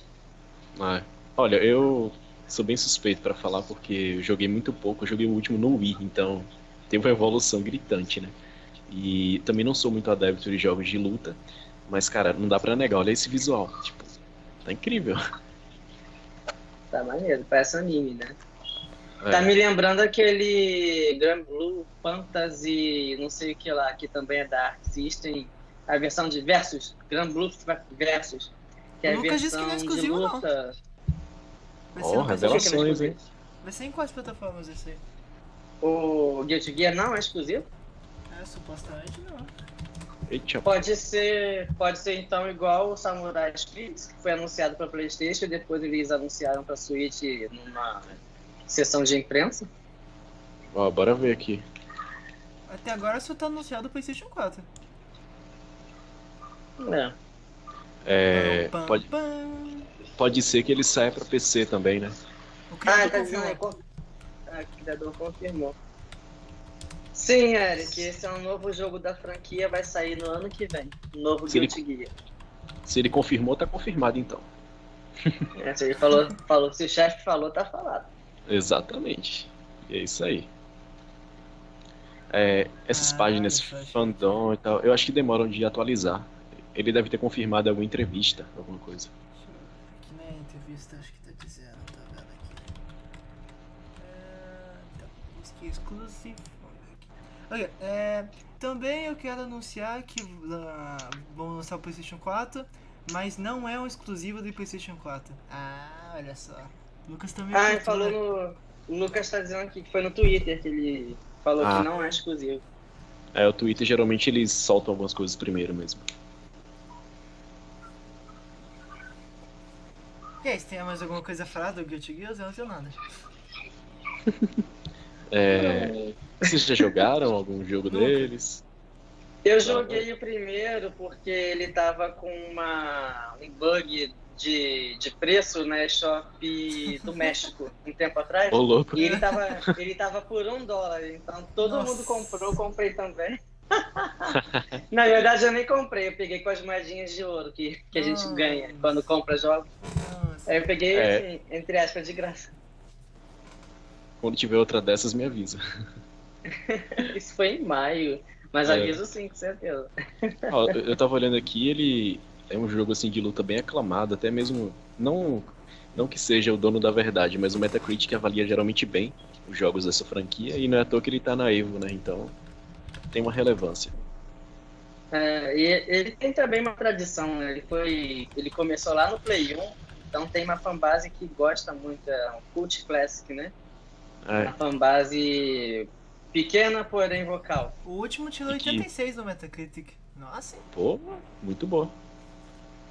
Ah, olha, eu sou bem suspeito pra falar porque eu joguei muito pouco. Eu joguei o último no Wii, então teve uma evolução gritante, né? E também não sou muito adepto de jogos de luta, mas cara, não dá pra negar. Olha esse visual, tipo, tá incrível.
Tá maneiro, parece anime, né?
É.
Tá me lembrando aquele Grand Blue Fantasy, não sei o que lá, que também é da Arc System, a versão de Versus, Grand Blue Versus, que é
O
a
Lucas disse que não é
versão de
exclusivo, não.
luta.
Vai
Ó,
ser no PlayStation.
revelações, hein?
Vai ser em quais plataformas esse aí?
O Guilty Gear não é exclusivo?
Supostamente não.
Eita,
Pode ser então igual o Samurai X, que foi anunciado para PlayStation e depois eles anunciaram para Switch numa sessão de imprensa.
ó, bora ver aqui.
Até agora só tá anunciado o PlayStation 4.
É.
Pam,
Pode,
pam.
pode ser que ele saia pra PC também, né?
O criador
Tá dizendo aí.
confirmou.
O criador confirmou. Sim, Eric, esse é um novo jogo da franquia, vai sair no ano que vem. Novo
Se ele-
Guilty Gear.
Se ele confirmou, tá confirmado então.
Se ele falou, se o chefe falou, tá falado.
Exatamente. E é isso aí. Essas
Ah,
páginas
isso, acho
fandom e tal, eu acho que demoram de atualizar. Ele deve ter confirmado alguma entrevista, alguma coisa.
Deixa eu ver aqui na entrevista, acho que tá dizendo, tá vendo aqui. Tá, busquei exclusive. Vamos ver aqui. Ok, também eu quero anunciar que vão lançar o PlayStation 4, mas não é um exclusivo do PlayStation 4. Ah, olha só. Lucas também
Ele
curtiu,
falou
né?
no. O Lucas tá dizendo aqui que foi no Twitter que ele falou
Ah.
que não é exclusivo.
O Twitter geralmente eles soltam algumas coisas primeiro mesmo.
E aí, você tem mais alguma coisa a falar do Guilty Gear? Eu não tenho nada.
Vocês já jogaram algum jogo
Nunca.
deles?
Eu joguei o primeiro porque ele tava com um bug de preço na eShop do México um tempo atrás.
Ô, louco.
E ele tava por $1, então todo
Nossa.
mundo comprou, eu comprei também. Na verdade eu nem comprei, eu peguei com as moedinhas de ouro que a gente ganha quando compra jogos.
Nossa.
Aí eu peguei, assim, entre aspas, de graça.
Quando tiver outra dessas, me avisa.
Isso foi em maio, mas aviso sim, com certeza.
Ó, eu tava olhando aqui, ele é um jogo assim de luta bem aclamado, até mesmo não que seja o dono da verdade, mas o Metacritic avalia geralmente bem os jogos dessa franquia e não é à toa que ele tá na Evo, né? Então tem uma relevância.
E ele tem também uma tradição, né? Ele começou lá no Play 1, então tem uma fanbase que gosta muito, é um cult classic, né? Uma fanbase pequena, porém vocal.
O último tirou
E que-
86 no Metacritic. Nossa, hein?
Pô, muito bom.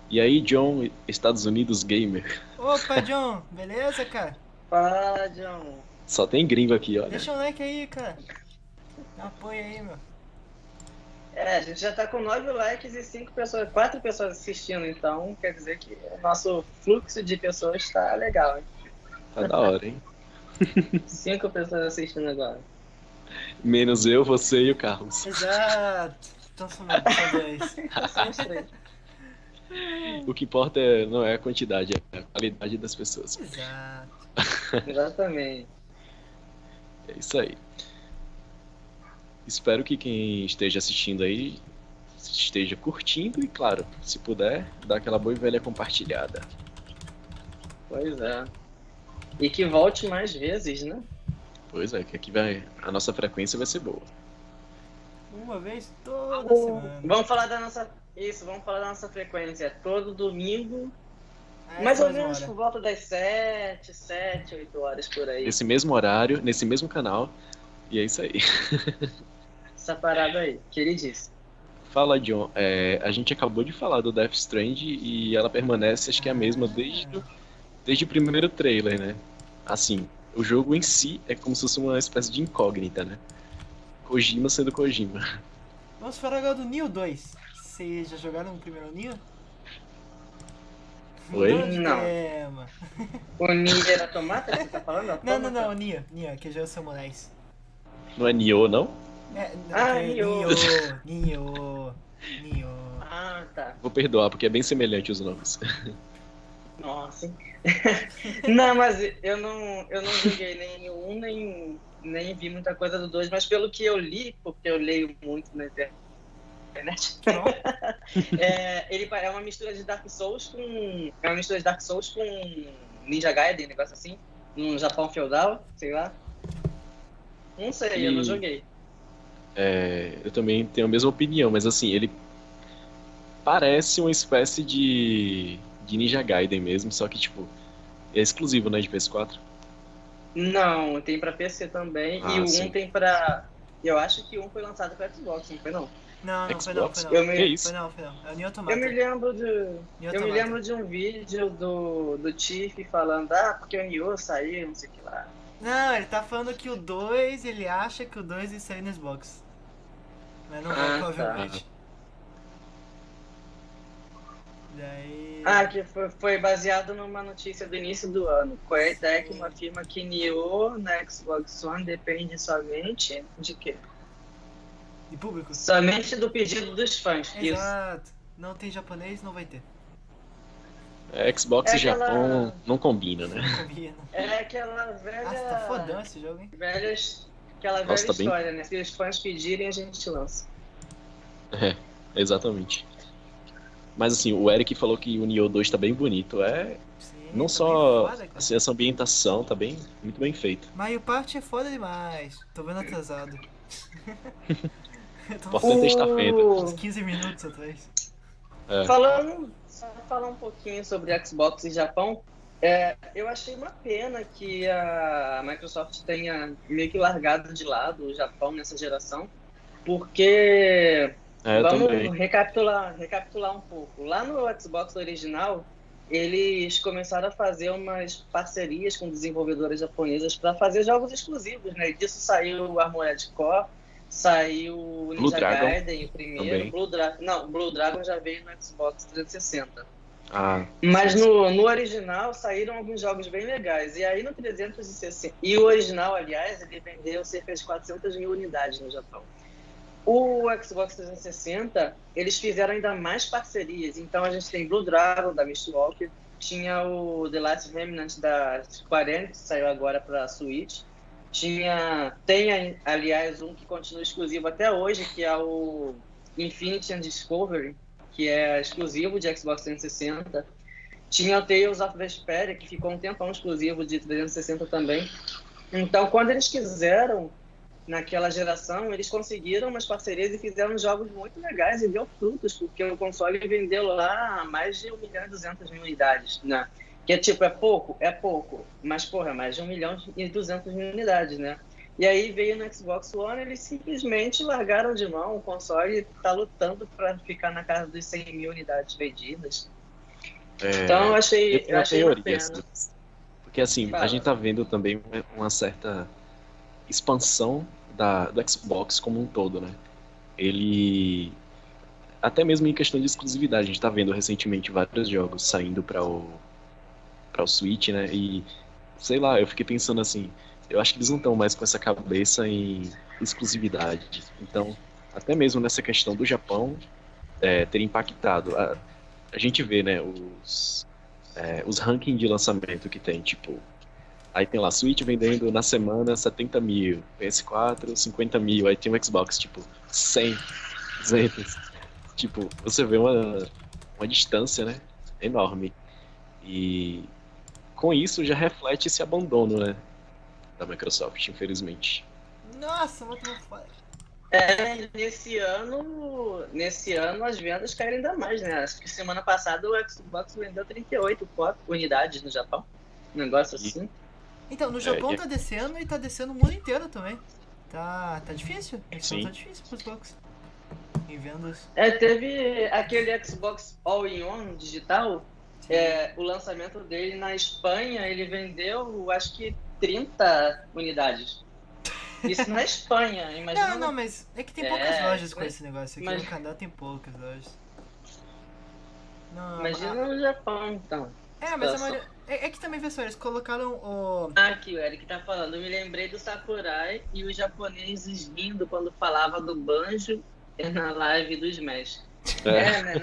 E aí, John, Estados Unidos Gamer.
Opa, John, beleza, cara?
Fala, John.
Só tem gringo aqui, olha.
Deixa um like aí, cara. Dá apoio aí, meu.
A gente já tá com 9 likes e 4 pessoas assistindo, então quer dizer que o nosso fluxo de pessoas tá legal, hein?
Tá da hora, hein?
5 pessoas assistindo agora.
Menos eu, você e o Carlos.
Exato. Então são dois.
Somos 3.
O que importa não é a quantidade, é a qualidade das pessoas.
Exato.
Exatamente.
É isso aí. Espero que quem esteja assistindo aí esteja curtindo e, claro, se puder, dá aquela boa e velha compartilhada.
Pois é. E que volte mais vezes, né?
Pois é, que aqui a nossa frequência vai ser boa.
Uma vez toda semana.
Vamos falar da nossa. Isso, vamos falar da nossa frequência. Todo domingo,
É,
mais ou
mesma
menos
hora.
por volta das 7, 8 horas por aí.
Nesse mesmo horário, nesse mesmo canal. E é isso aí.
Essa parada aí, queridíssimo.
Fala, John. A gente acabou de falar do Death Strand e ela permanece, acho que é a mesma desde o primeiro trailer, né? Assim, o jogo em si é como se fosse uma espécie de incógnita, né? Kojima sendo Kojima.
Vamos falar agora do Nioh 2. Vocês já jogaram o primeiro Nioh?
Oi?
Mudando de
Não.
tema.
O Nier Automata que você tá falando?
Não,
Automata?
o Nioh, que já é o Samurais.
Não é Nioh, não?
Nioh.
Ah, tá.
Vou perdoar, porque é bem semelhante os nomes.
Nossa. Não, mas eu não joguei nem o 1, nem vi muita coisa do 2, mas pelo que eu li, porque eu leio muito na internet, ele é uma mistura de Dark Souls com. É uma mistura de Dark Souls com Ninja Gaiden, negócio assim, num Japão feudal, sei lá. Não sei, eu não joguei.
Eu também tenho a mesma opinião, mas assim, ele parece uma espécie de Ninja Gaiden mesmo, só que tipo, é exclusivo, né, de PS4?
Não, tem pra PC também, e o 1
sim.
tem pra. Eu acho que o 1 foi lançado pra Xbox, não foi não?
Não,
Xbox?
foi não.
Eu
Que isso?
Foi não. É o Nioh Automata.
Eu me lembro
Nioh
lembro de um vídeo do Tiff falando, porque o Nioh saiu, não sei o que lá.
Não, ele tá falando que o 2, ele acha que o 2 ia sair no Xbox. Mas não vai, provavelmente. Daí...
Que foi baseado numa notícia do início do ano. Koei Tecmo afirma que Nioh na Xbox One depende somente de quê?
De público?
Somente do pedido dos fãs. Isso.
Exato. Não tem japonês, não vai ter.
Xbox
É
e Japão
aquela-
não combina, né?
Não combina.
É aquela velha.
Nossa, tá fodão esse jogo, hein?
Aquela
Nossa,
velha
tá bem-
história, né? Se os fãs pedirem, a gente lança.
Exatamente. Mas assim, o Eric falou que o Nioh 2 tá bem bonito.
Sim,
Não
tá
só
bem foda, cara.
assim, essa ambientação tá muito bem feita.
Mario Party é foda demais. Tô vendo atrasado. Eu tô
Importante é estar vendo.
uns 15 minutos atrás.
Só falar um pouquinho sobre Xbox e Japão. Eu achei uma pena que a Microsoft tenha meio que largado de lado o Japão nessa geração, porque
Eu
vamos
também.
recapitular um pouco. Lá no Xbox original, eles começaram a fazer umas parcerias com desenvolvedoras japonesas para fazer jogos exclusivos, né? E disso saiu o Armored Core, saiu o
Blue
Ninja
Dragon
Gaiden, o primeiro.
também.
Blue Dragon já veio no Xbox 360.
Ah,
Mas no original saíram alguns jogos bem legais. E aí no 360... E o original, aliás, ele vendeu cerca de 400 mil unidades no Japão. O Xbox 360, eles fizeram ainda mais parcerias. Então a gente tem Blue Dragon, da Mistwalker. Tinha o The Last Remnant da Square Enix, que saiu agora para Switch. Tem, aliás, um que continua exclusivo até hoje, que é o Infinity and Discovery, que é exclusivo de Xbox 360. Tinha o Tales of Vesperia, que ficou um tempão exclusivo de 360 também. Então, quando eles quiseram, naquela geração, eles conseguiram umas parcerias e fizeram jogos muito legais e deu frutos, porque o console vendeu lá mais de 1.200.000 unidades, né? Que é pouco, mas, porra, mais de 1.200.000 unidades, né? E aí veio no Xbox One, eles simplesmente largaram de mão o console e tá lutando para ficar na casa dos 100 mil unidades vendidas. Então eu achei uma pena.
assim, porque assim,
Fala.
a gente tá vendo também uma certa expansão do Xbox como um todo, né? Ele, até mesmo em questão de exclusividade, a gente tá vendo recentemente vários jogos saindo para o Switch, né? E sei lá, eu fiquei pensando assim, eu acho que eles não estão mais com essa cabeça em exclusividade. Então, até mesmo nessa questão do Japão ter impactado. A gente vê, né, os rankings de lançamento que tem, tipo, aí tem lá Switch vendendo na semana 70 mil, PS4 50 mil, aí tem o Xbox, tipo, 100, 200. Tipo, você vê uma distância, né, enorme. E com isso já reflete esse abandono, né, da Microsoft, infelizmente.
Nossa, vou tomar fora.
Nesse ano as vendas caíram ainda mais, né? Acho que semana passada o Xbox vendeu 38 unidades no Japão. Um negócio assim.
Então, no Japão tá descendo e tá descendo o mundo inteiro também. Tá difícil.
Sim.
Tá difícil pros Xbox. Em vendas.
Teve aquele Xbox All-in-One digital. O lançamento dele na Espanha, ele vendeu, acho que 30 unidades. Isso na Espanha, imagina.
Não, mas é que tem poucas lojas com
mas-
esse negócio. Aqui
mas-
no Canadá tem poucas lojas. Não,
Imagina no Japão, então.
mas a
situação.
maioria... É que também, pessoal, eles colocaram o...
Aqui, o Eric tá falando. Eu me lembrei do Sakurai e os japoneses rindo quando falava do Banjo na live do Smash. Né?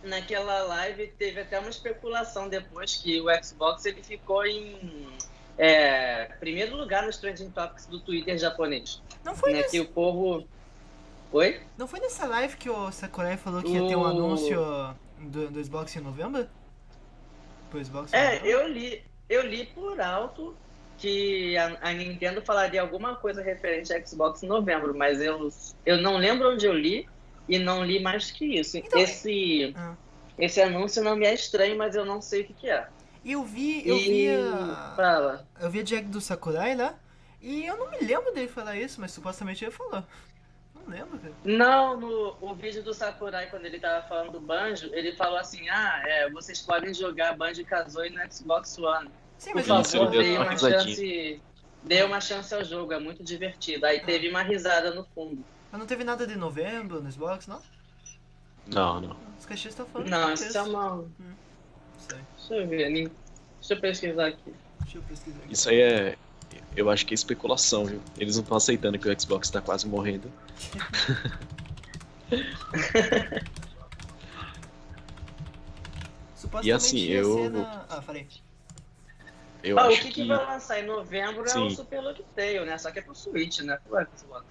Naquela live teve até uma especulação depois que o Xbox ele ficou em primeiro lugar nos trending topics do Twitter japonês.
Não foi
Né?
nesse...
Que o povo... Oi?
Não foi nessa live que o Sakurai falou que ia ter um anúncio do Xbox em novembro? Pro Xbox em novembro?
Eu li por alto que a Nintendo falaria alguma coisa referente a Xbox em novembro, mas eu não lembro onde eu li e não li mais que isso.
Então,
Esse anúncio não me é estranho, mas eu não sei o que é.
Eu vi
Fala.
a Jack do Sakurai lá, e eu não me lembro dele falar isso, mas supostamente ele falou. Não lembro, cara.
Não, o vídeo do Sakurai, quando ele tava falando do Banjo, ele falou assim, vocês podem jogar Banjo-Kazooie no Xbox One.
Sim,
Por
mas
favor,
ele
dê uma chance ao jogo, é muito divertido. Aí teve uma risada no fundo.
Mas não teve nada de novembro no Xbox, não?
Não.
Os caixinhos estão falando.
Não,
que
isso é uma...
Não sei.
Deixa eu ver, deixa eu pesquisar aqui.
Deixa eu pesquisar aqui.
Isso aí eu acho que é especulação, viu? Eles não estão aceitando que o Xbox tá quase morrendo.
Supostamente
E assim,
ia ser falei.
Eu
O
acho
que vai lançar em novembro é o
Sim.
Super Lucky Tail, né? Só que é pro Switch, né? Pro Xbox.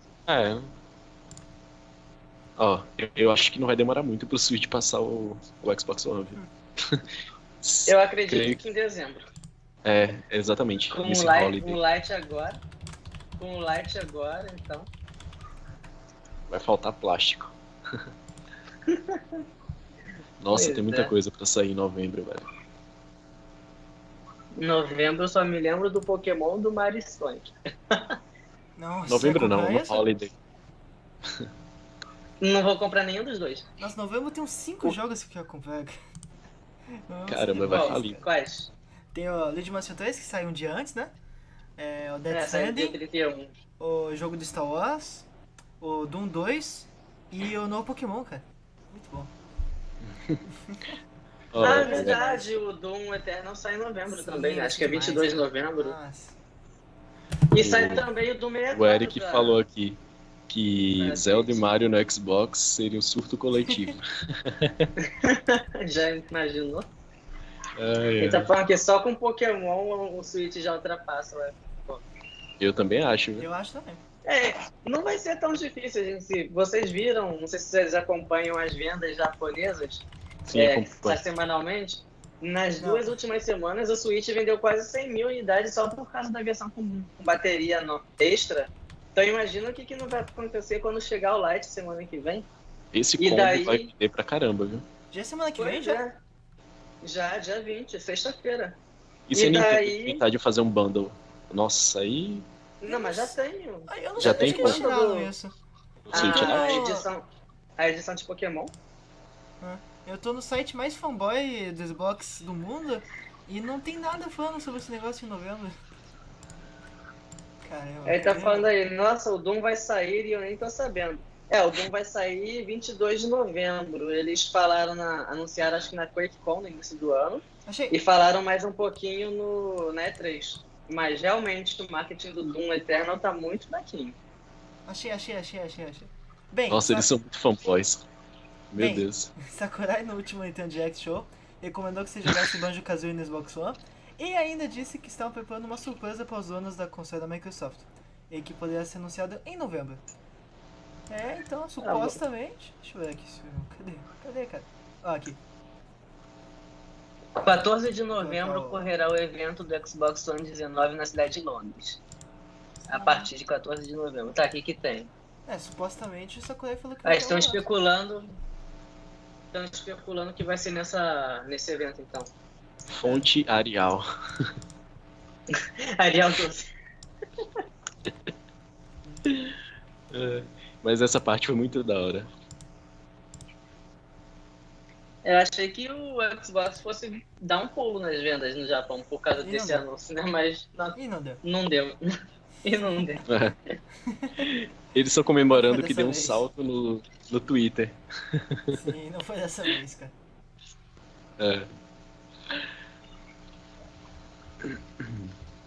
Eu acho que não vai demorar muito pro Switch passar o Xbox One, viu?
Eu acredito
Creio
que em dezembro.
Exatamente.
Com
Nesse
o
holiday.
Lite agora. Com o Lite agora, então.
Vai faltar plástico. Nossa,
Pois
tem muita
é.
coisa pra sair em novembro, velho.
Em novembro eu só me lembro do Pokémon do Mario Sonic.
Nossa,
Novembro
vai
não,
comprar
no
essa?
holiday.
Não vou comprar nenhum dos dois.
Nossa, novembro tem uns 5 jogos que eu quero comprar. Nossa,
Caramba, vai
Qual?
falir.
Quais?
Tem o Luigi Mansion 3, que sai um dia antes, né? O Dead
Saiu dia
Stranding,
31.
o jogo do Star Wars, o Doom 2 e o novo Pokémon, cara. Muito bom.
Verdade, o Doom Eternal sai em novembro
Sim,
também, né? Acho que é
demais,
22 de
cara.
novembro.
Nossa.
E sai também o Doom 64.
O Eric
cara.
falou aqui que
É,
Zelda e
gente.
Mario no Xbox seria um surto coletivo.
Já imaginou?
Ai,
Ele tá
ai.
falando que só com Pokémon o Switch já ultrapassa, né?
Eu também acho, viu?
Eu acho também.
Não vai ser tão difícil, gente. Se vocês viram, não sei se vocês acompanham as vendas japonesas,
Sim,
que
acompanho.
sai semanalmente. Nas
Não.
2 últimas semanas, o Switch vendeu quase 100 mil unidades só por causa da versão com bateria extra. Então imagina o que não vai acontecer quando chegar o Lite semana que vem.
Esse
E
combo
daí-
vai vender pra caramba, viu?
Já é semana que vem,
Pois
já?
é. Já, dia 20, sexta-feira.
E se a
E
Nintendo
daí-
tentar de fazer um bundle? Nossa, aí
Não, mas já tenho.
Ai, eu não
Já
sei
tem
onde que eles
como?
tiraram isso.
Sim,
Ah,
A edição de Pokémon.
Eu tô no site mais fanboy do Xbox do mundo e não tem nada falando sobre esse negócio em novembro. Caramba.
Ele tá falando aí, nossa, o Doom vai sair e eu nem tô sabendo. O Doom vai sair 22 de novembro. Eles falaram, anunciaram acho que na QuakeCon no início do ano.
Achei.
E falaram mais um pouquinho na E3. Mas realmente o marketing do Doom Eternal tá muito fraquinho.
Achei. Bem,
Nossa, eles são muito fanboys. Meu
Bem,
Deus.
Sakurai no último Nintendo Direct Show recomendou que se jogasse Banjo-Kazooie no Xbox One e ainda disse que estavam preparando uma surpresa para os donos da console da Microsoft e que poderia ser anunciado em novembro. Então, supostamente... Deixa eu ver aqui esse filme. Cadê, cara? Ó, aqui.
14 de novembro ocorrerá o evento do Xbox One 19 na cidade de Londres. A partir de 14 de novembro. Tá aqui que tem.
Supostamente o Sakurai falou que
Aí estão especulando que vai ser nesse evento, então.
Fonte Arial.
Arial 12.
Mas essa parte foi muito da hora.
Eu achei que o Xbox fosse dar um pulo nas vendas no Japão por causa desse anúncio, né? Mas não deu. E não deu.
Eles estão comemorando que deu um salto no Twitter.
Sim, não foi dessa vez, cara.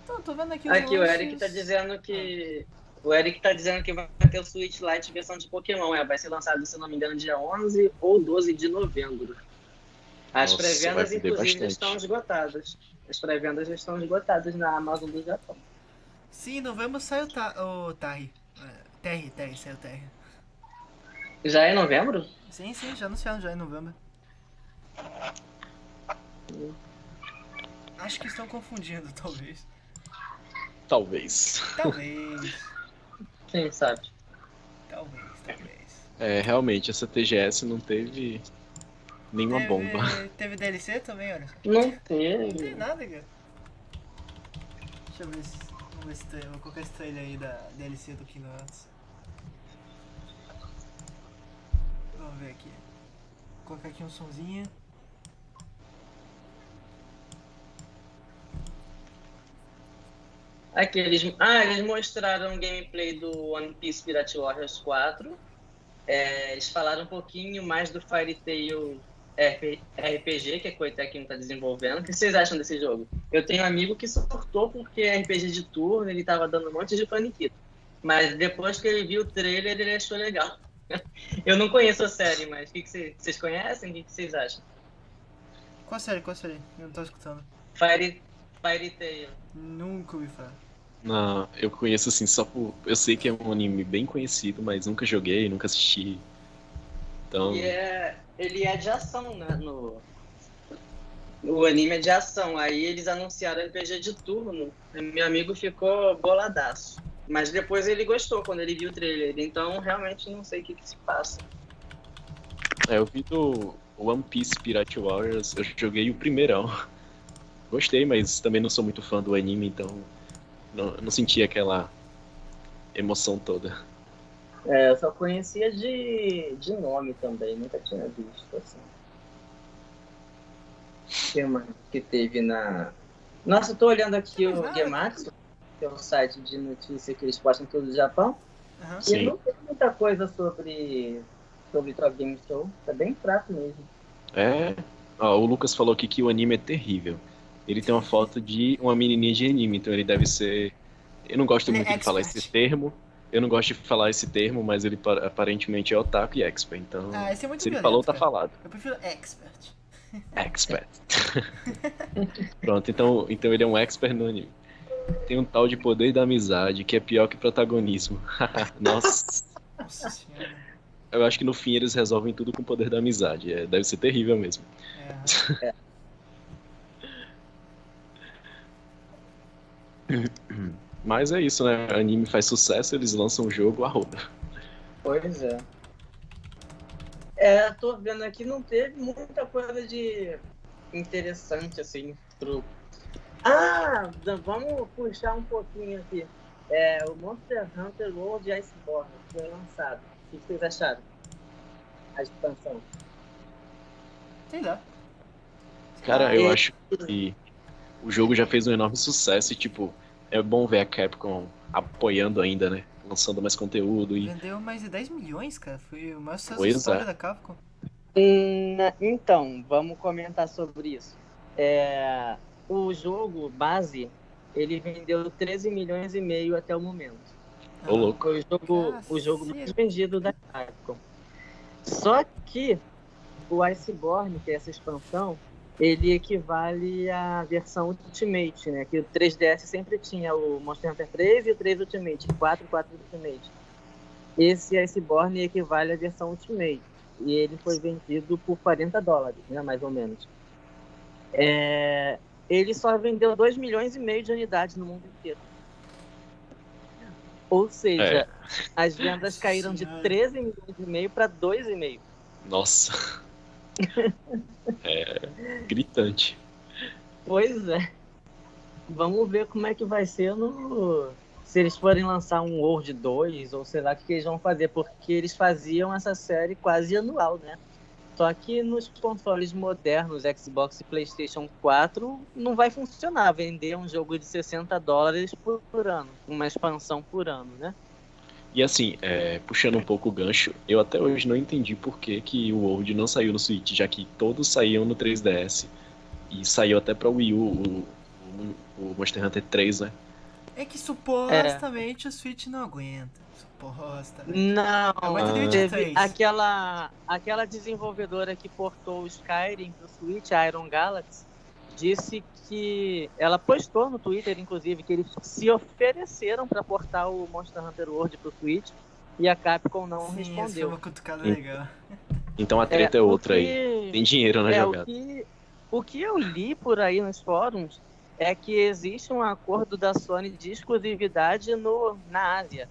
Então, tô vendo aqui os
Aqui o Eric tá dizendo que... O Eric tá dizendo que vai ter o Switch Lite versão de Pokémon. Vai ser lançado, se não me engano, dia 11 ou 12 de novembro. As pré-vendas, inclusive, estão esgotadas. As pré-vendas já estão esgotadas na Amazon do Japão.
Sim, em novembro sai o Terry. Saiu o Terry.
Já é em novembro?
Sim, já anunciaram já em novembro. Acho que estão confundindo, talvez.
Talvez.
Quem sabe?
Talvez.
Realmente, essa TGS não teve nenhuma bomba.
Teve DLC também, olha.
Não
Não
teve.
tem nada, cara. Deixa eu ver se... Vamos ver se tem... Vou colocar esse trailer aí da DLC do Kingdom Hearts. Vamos ver aqui. Vou colocar aqui um sonzinho.
Aqui, eles mostraram o gameplay do One Piece Pirate Warriors 4. Eles falaram um pouquinho mais do Fairy Tail RPG, que a Koei Tecmo está desenvolvendo. O que vocês acham desse jogo? Eu tenho um amigo que surtou porque é RPG de turno, ele estava dando um monte de paniquito. Mas depois que ele viu o trailer, ele achou legal. Eu não conheço a série, mas o que vocês conhecem? O que vocês acham?
Qual série? Eu não tô escutando.
Fairy Tail.
Nunca ouvi falar.
Não, eu conheço assim só por... Eu sei que é um anime bem conhecido, mas nunca joguei, nunca assisti. Então...
Ele é de ação, né? O anime é de ação. Aí eles anunciaram RPG de turno. Meu amigo ficou boladaço. Mas depois ele gostou quando ele viu o trailer. Então realmente não sei o que se passa.
Eu vi do One Piece Pirate Warriors, eu joguei o primeirão. Gostei, mas também não sou muito fã do anime, então não senti aquela emoção toda.
Eu só conhecia de nome também, nunca tinha visto assim. O que mais que teve na... Nossa, eu tô olhando aqui o Gematsu, que é um site de notícia que eles postam todo o Japão.
Uhum.
E não tem muita coisa sobre Tokyo Game Show, tá bem fraco mesmo.
O Lucas falou aqui que o anime é terrível. Ele tem uma foto de uma menininha de anime, então ele deve ser... Eu não gosto muito de falar esse termo. Mas ele aparentemente é otaku e expert, então...
Esse é muito
se ele
violento,
falou, tá
cara.
falado.
Eu prefiro expert.
Expert. Pronto, então ele é um expert no anime. Tem um tal de poder da amizade, que é pior que protagonismo. Nossa.
Nossa senhora.
Eu acho que no fim eles resolvem tudo com o poder da amizade. Deve ser terrível mesmo. Mas é isso, né? O anime faz sucesso, eles lançam o jogo a roda.
Pois é. Tô vendo aqui, não teve muita coisa de interessante, assim, vamos puxar um pouquinho aqui. O Monster Hunter World Iceborne foi lançado. O que vocês acharam? A expansão.
Sei lá.
Cara, eu acho que o jogo já fez um enorme sucesso e, tipo, é bom ver a Capcom apoiando ainda, né? Lançando mais conteúdo e...
Vendeu mais de 10 milhões, cara. Foi o maior sucesso
Pois
da história da Capcom.
Então, vamos comentar sobre isso.
O jogo base, ele vendeu 13 milhões e meio até o momento.
Ô, louco.
Foi o jogo mais
Cacete.
vendido da Capcom. Só que o Iceborne, que é essa expansão, ele equivale à versão Ultimate, né? Que o 3DS sempre tinha o Monster Hunter 3 e o 3 Ultimate, 4 e 4 Ultimate. Esse Iceborne equivale à versão Ultimate. E ele foi vendido por $40, né? Mais ou menos. Ele só vendeu 2 milhões e meio de unidades no mundo inteiro. Ou seja, as vendas caíram de 13 milhões e meio para 2,5.
Nossa. Gritante.
Pois é. Vamos ver como é que vai ser se eles forem lançar um World 2, ou sei lá o que eles vão fazer, porque eles faziam essa série quase anual, né? Só que nos consoles modernos, Xbox e PlayStation 4, não vai funcionar vender um jogo de $60 por ano, uma expansão por ano, né?
E assim, puxando um pouco o gancho, eu até hoje não entendi por que o World não saiu no Switch, já que todos saíam no 3DS. E saiu até pra Wii U, o Monster Hunter 3, né?
É que supostamente o Switch não aguenta. Supostamente.
Não,
Aguenta de
teve
23.
aquela desenvolvedora que portou o Skyrim pro Switch, a Iron Galaxy, disse que ela postou no Twitter, inclusive, que eles se ofereceram para portar o Monster Hunter World pro Switch e a Capcom não
Sim, essa foi
respondeu.
uma cutucada legal.
Então a treta é outra aí. Tem dinheiro na jogada.
O que eu li por aí nos fóruns é que existe um acordo da Sony de exclusividade na Ásia.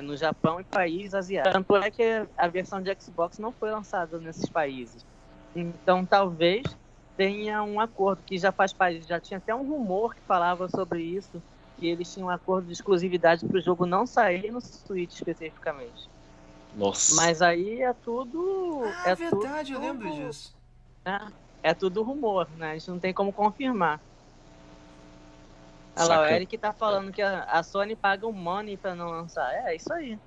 No Japão e países asiáticos. Tanto é que a versão de Xbox não foi lançada nesses países. Então, talvez tenha um acordo que já faz parte. Já tinha até um rumor que falava sobre isso, que eles tinham um acordo de exclusividade para o jogo não sair no Switch especificamente.
Nossa.
Mas aí é tudo...
Ah, verdade, eu lembro disso.
É tudo rumor, né? A gente não tem como confirmar. Olha lá, o Eric tá falando que a Sony paga um money pra não lançar. É isso aí.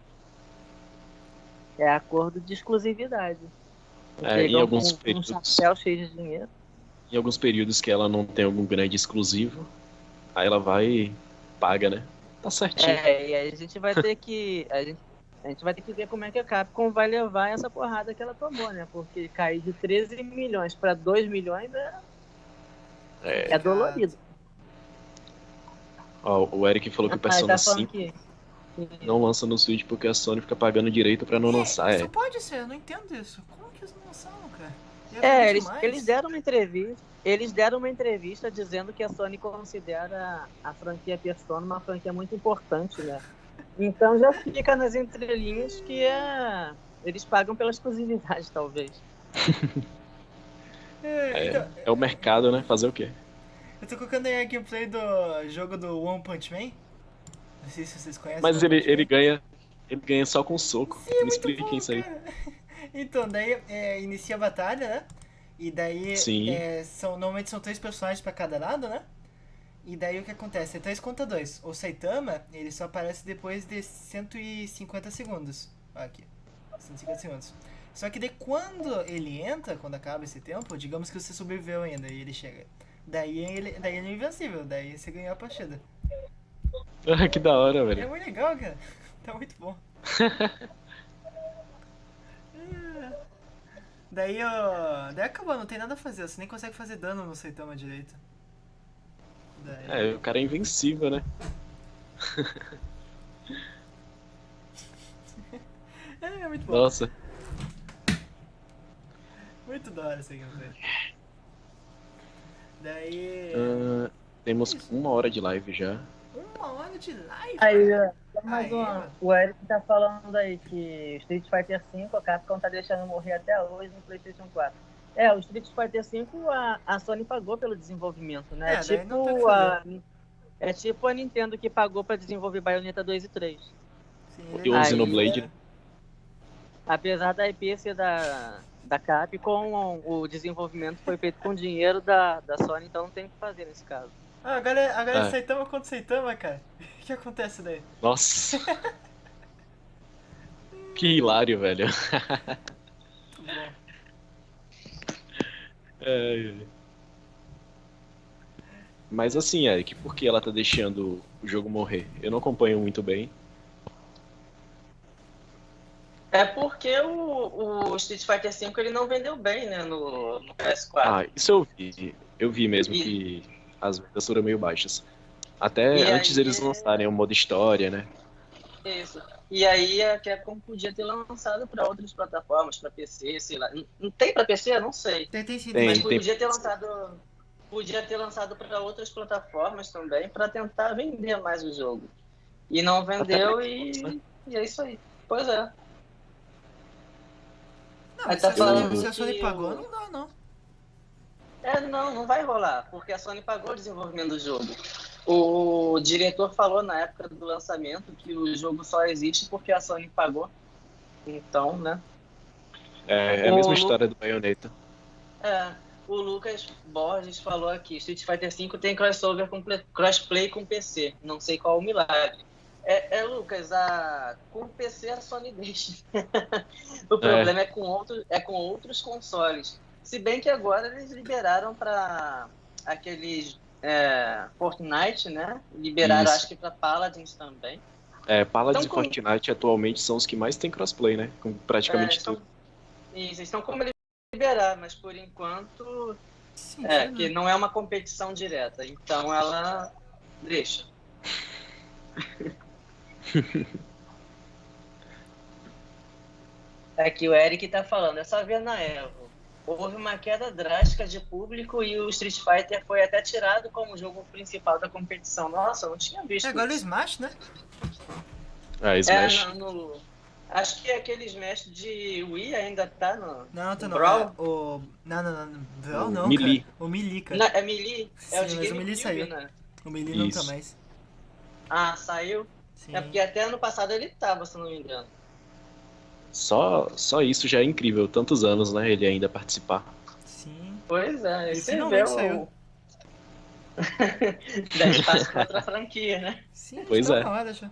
É acordo de exclusividade.
Em alguns períodos,
um chapéu cheio de dinheiro.
Em alguns períodos que ela não tem algum grande exclusivo, aí ela vai e paga, né? Tá certinho.
E aí a gente vai ter que... A gente vai ter que ver como é que a Capcom vai levar essa porrada que ela tomou, né? Porque cair de 13 milhões pra 2 milhões é dolorido.
Ó, o Eric falou que o Persona 5 não lança no Switch porque a Sony fica pagando direito pra não lançar.
Isso pode ser, eu não entendo isso. Como que eles não lançaram, cara?
Eles deram uma entrevista. Eles deram uma entrevista dizendo que a Sony considera a franquia Persona uma franquia muito importante, né? Então já fica nas entrelinhas que eles pagam pela exclusividade, talvez.
É o mercado, né? Fazer o quê?
Eu tô colocando aí a gameplay do jogo do One Punch Man. Não sei se vocês conhecem.
Mas ele ganha só com soco.
Sim,
Me expliquem isso aí.
Então, daí inicia a batalha, né? E daí normalmente são 3 personagens pra cada lado, né? E daí o que acontece? É 3 contra 2. O Saitama, ele só aparece depois de 150 segundos. Aqui. 150 segundos. Só que daí quando ele entra, quando acaba esse tempo, digamos que você sobreviveu ainda e ele chega. Daí ele é invencível, daí você ganhou a partida.
Que da hora, velho.
É muito legal, cara. Tá muito bom. Daí acabou, não tem nada a fazer, você nem consegue fazer dano no Saitama direito.
O cara é invencível, né?
É muito bom.
Nossa.
Muito da hora essa gameplay. Daí...
temos 1 hora de live já.
1 hora de live?
Aí, o Eric tá falando aí que Street Fighter V, a Capcom tá deixando morrer até hoje no PlayStation 4. O Street Fighter V a Sony pagou pelo desenvolvimento, né? É tipo a Nintendo que pagou pra desenvolver Bayonetta 2 e 3.
Sim,
e o Xenoblade.
Apesar da IP ser da Capcom, o desenvolvimento foi feito com dinheiro da Sony, então não tem o que fazer nesse caso.
Agora é Saitama contra Saitama, cara. O que acontece daí?
Nossa. Que hilário, velho.
Muito bom.
Mas assim, Eric, por que ela tá deixando o jogo morrer? Eu não acompanho muito bem.
É porque o Street Fighter V ele não vendeu bem, né, no PS4.
Ah, isso eu vi. Eu vi mesmo
E-
que as vendas foram meio baixas. Até
E
antes
aí
eles lançarem o modo história, né?
Isso. E aí a Capcom podia ter lançado para outras plataformas, para PC, sei lá. Não tem para PC? Não sei.
Tem sim,
Tem.
Mas podia ter lançado para outras plataformas também, para tentar vender mais o jogo. E não vendeu
Até
e é isso aí. Pois é.
Não,
Aí
mas
tá
se a Sony,
falando
se a Sony
que
pagou,
o-
não dá, não.
Não vai rolar, porque a Sony pagou o desenvolvimento do jogo. O diretor falou na época do lançamento que o jogo só existe porque a Sony pagou. Então, né?
É a
O
mesma
Lu-
história do Bayonetta.
O Lucas Borges falou aqui, Street Fighter V tem crossplay com PC. Não sei qual o milagre. Lucas, com o PC a Sony deixa. O problema é com outros consoles. Se bem que agora eles liberaram para aqueles Fortnite, né? Liberaram,
Isso.
acho que para Paladins também.
Paladins
Então,
e Fortnite atualmente são os que mais tem crossplay, né? Com praticamente tudo.
Eles estão como liberar, mas por enquanto
Sim,
que não é uma competição direta. Então ela deixa. É que o Eric tá falando, é só ver na Evo. Houve uma queda drástica de público e o Street Fighter foi até tirado como jogo principal da competição. Nossa, eu não tinha visto
É agora o
isso.
Smash, né?
Smash.
Acho que aquele Smash de Wii ainda tá no
Não, tá não.
Brawl.
Não. Brawl
O
não,
Melee.
cara. O Melee, cara.
Não, é Melee? É o de
Sim, mas o Melee
GameCube,
saiu.
né?
O Melee não
Isso.
tá mais.
Ah, saiu?
Sim.
É porque até ano passado ele tava, se não me engano.
Só isso já é incrível. Tantos anos, né? Ele ainda participar.
Sim.
Pois é,
Ele
você
finalmente
vê
saiu.
Dá espaço pra outra franquia, né?
Sim,
Pois
tá
é.
na hora já.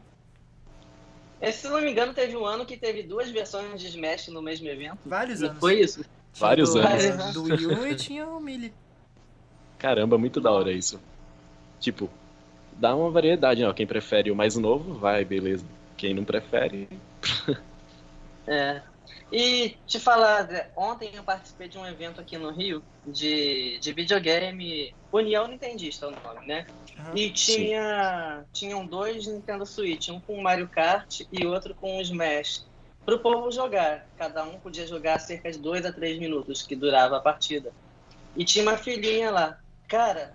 Se não me engano, teve um ano que teve 2 versões de Smash no mesmo evento.
Vários
Não
anos.
foi isso?
Tinha
Vários
do,
anos.
Do Wii U e tinha o Melee.
Caramba, muito da hora isso. Tipo, dá uma variedade, né? Quem prefere o mais novo, vai, beleza. Quem não prefere,
E te falar, ontem eu participei de um evento aqui no Rio de videogame, União Nintendista é o nome, né?
Aham.
E tinham 2 Nintendo Switch, um com Mario Kart e outro com o Smash. Pro povo jogar, cada um podia jogar cerca de 2 a 3 minutos que durava a partida. E tinha uma filhinha lá. Cara,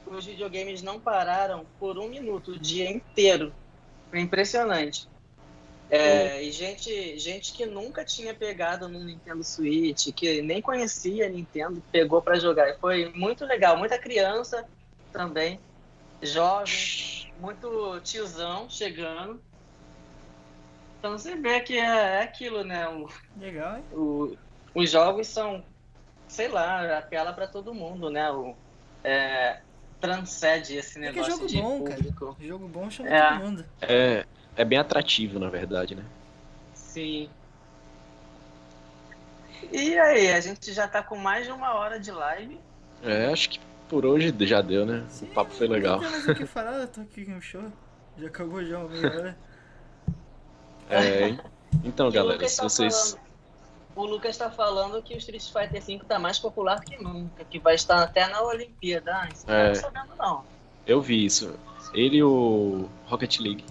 os videogames não pararam por 1 minuto o dia inteiro. Foi impressionante. E gente que nunca tinha pegado no Nintendo Switch, que nem conhecia a Nintendo, pegou pra jogar. E foi muito legal. Muita criança também, jovem, muito tiozão chegando. Então você vê que é aquilo, né?
Legal, hein?
Os jogos são, sei lá, apela pra todo mundo, né? Transcende esse
É que é
negócio
jogo
de
bom, cara.
público.
Jogo bom chama
É.
todo mundo.
é bem atrativo, na verdade, né?
Sim. E aí, a gente já tá com mais de 1 hora de live.
Acho que por hoje já deu, né?
Sim,
O papo foi legal.
Não tem mais o que falar, eu tô aqui no show. Já acabou já uma meia hora.
Então,
E
galera, se vocês...
O Lucas tá falando que o Street Fighter V tá mais popular que nunca, que vai estar até na Olimpíada. Ah, isso não tô sabendo não.
Eu vi isso. Ele e o Rocket League.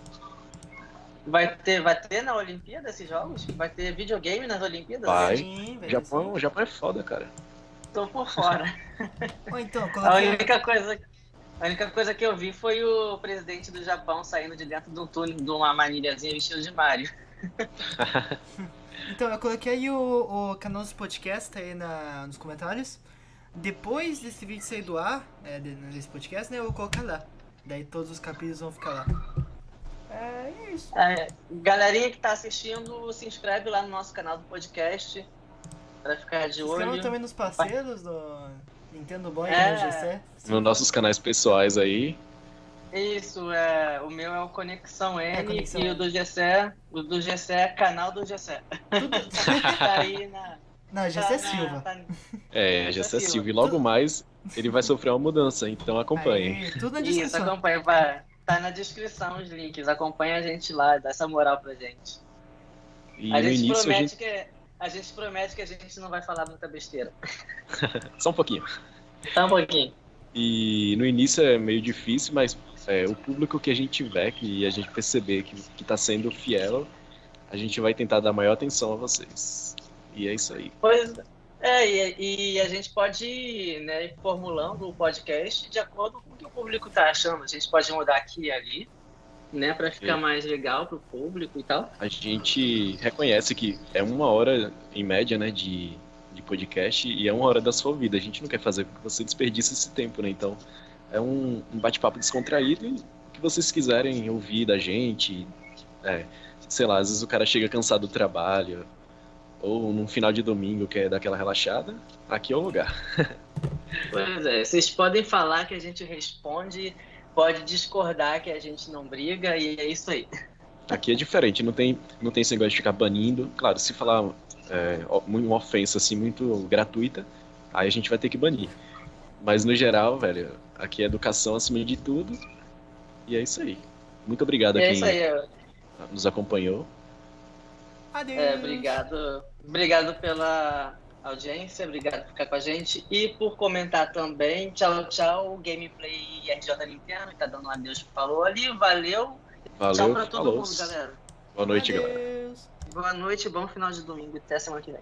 Vai ter na Olimpíada esses jogos? Vai ter videogame nas Olimpíadas?
Vai.
Sim, velho.
O Japão é foda, cara.
Tô por fora.
Ou então,
A
coloquei...
única coisa que eu vi foi o presidente do Japão saindo de dentro de um túnel de uma manilhazinha vestido de Mario.
Então, eu coloquei aí o canal dos podcasts tá aí nos comentários. Depois desse vídeo sair do ar, desse podcast, né, eu vou colocar lá. Daí todos os capítulos vão ficar lá. É isso.
Galerinha que tá assistindo, se inscreve lá no nosso canal do podcast pra ficar de
Se inscrevam
olho.
também nos parceiros do Nintendo Boy e
É.
do GC.
Nos nossos canais pessoais aí.
Isso, o meu é o Conexão N
Conexão
e
N.
o do GC é canal do GC. Tá aí na...
Não, GC Silva.
Já é Silva. E logo mais ele vai sofrer uma mudança, então acompanhem.
Aí, tudo na
Isso,
descrição.
acompanha. Tá na descrição os links. Acompanha a gente lá, dá essa moral pra gente.
E
A
no
gente,
início
promete a gente promete que a gente não vai falar muita besteira.
Só um pouquinho.
Tá um pouquinho.
E no início é meio difícil, mas o público que a gente tiver, que a gente perceber que tá sendo fiel, a gente vai tentar dar maior atenção a vocês. E é isso aí.
Pois e a gente pode ir, né, formulando o podcast de acordo com o que o público tá achando. A gente pode mudar aqui e ali, né, pra ficar mais legal pro público e tal.
A gente reconhece que é 1 hora, em média, né, de podcast, e é 1 hora da sua vida. A gente não quer fazer porque você desperdiça esse tempo, né? Então, é um bate-papo descontraído e o que vocês quiserem ouvir da gente. Sei lá, às vezes o cara chega cansado do trabalho, ou num final de domingo quer dar aquela relaxada, aqui é o lugar.
Pois é, vocês podem falar que a gente responde, pode discordar que a gente não briga, e é isso aí.
Aqui é diferente, não tem esse negócio de ficar banindo. Claro, se falar uma ofensa assim muito gratuita, aí a gente vai ter que banir. Mas no geral, velho, aqui é educação acima de tudo. E é isso aí. Muito obrigado a
É
quem
isso aí.
nos acompanhou.
Adeus.
Obrigado pela audiência, obrigado por ficar com a gente e por comentar também. Tchau, tchau. Gameplay RJ Nintendo, tá dando um adeus, falou ali, valeu.
Valeu,
Tchau pra todo
falou.
mundo, galera.
Boa noite, galera.
Adeus.
Boa noite, bom final de domingo, até semana que vem.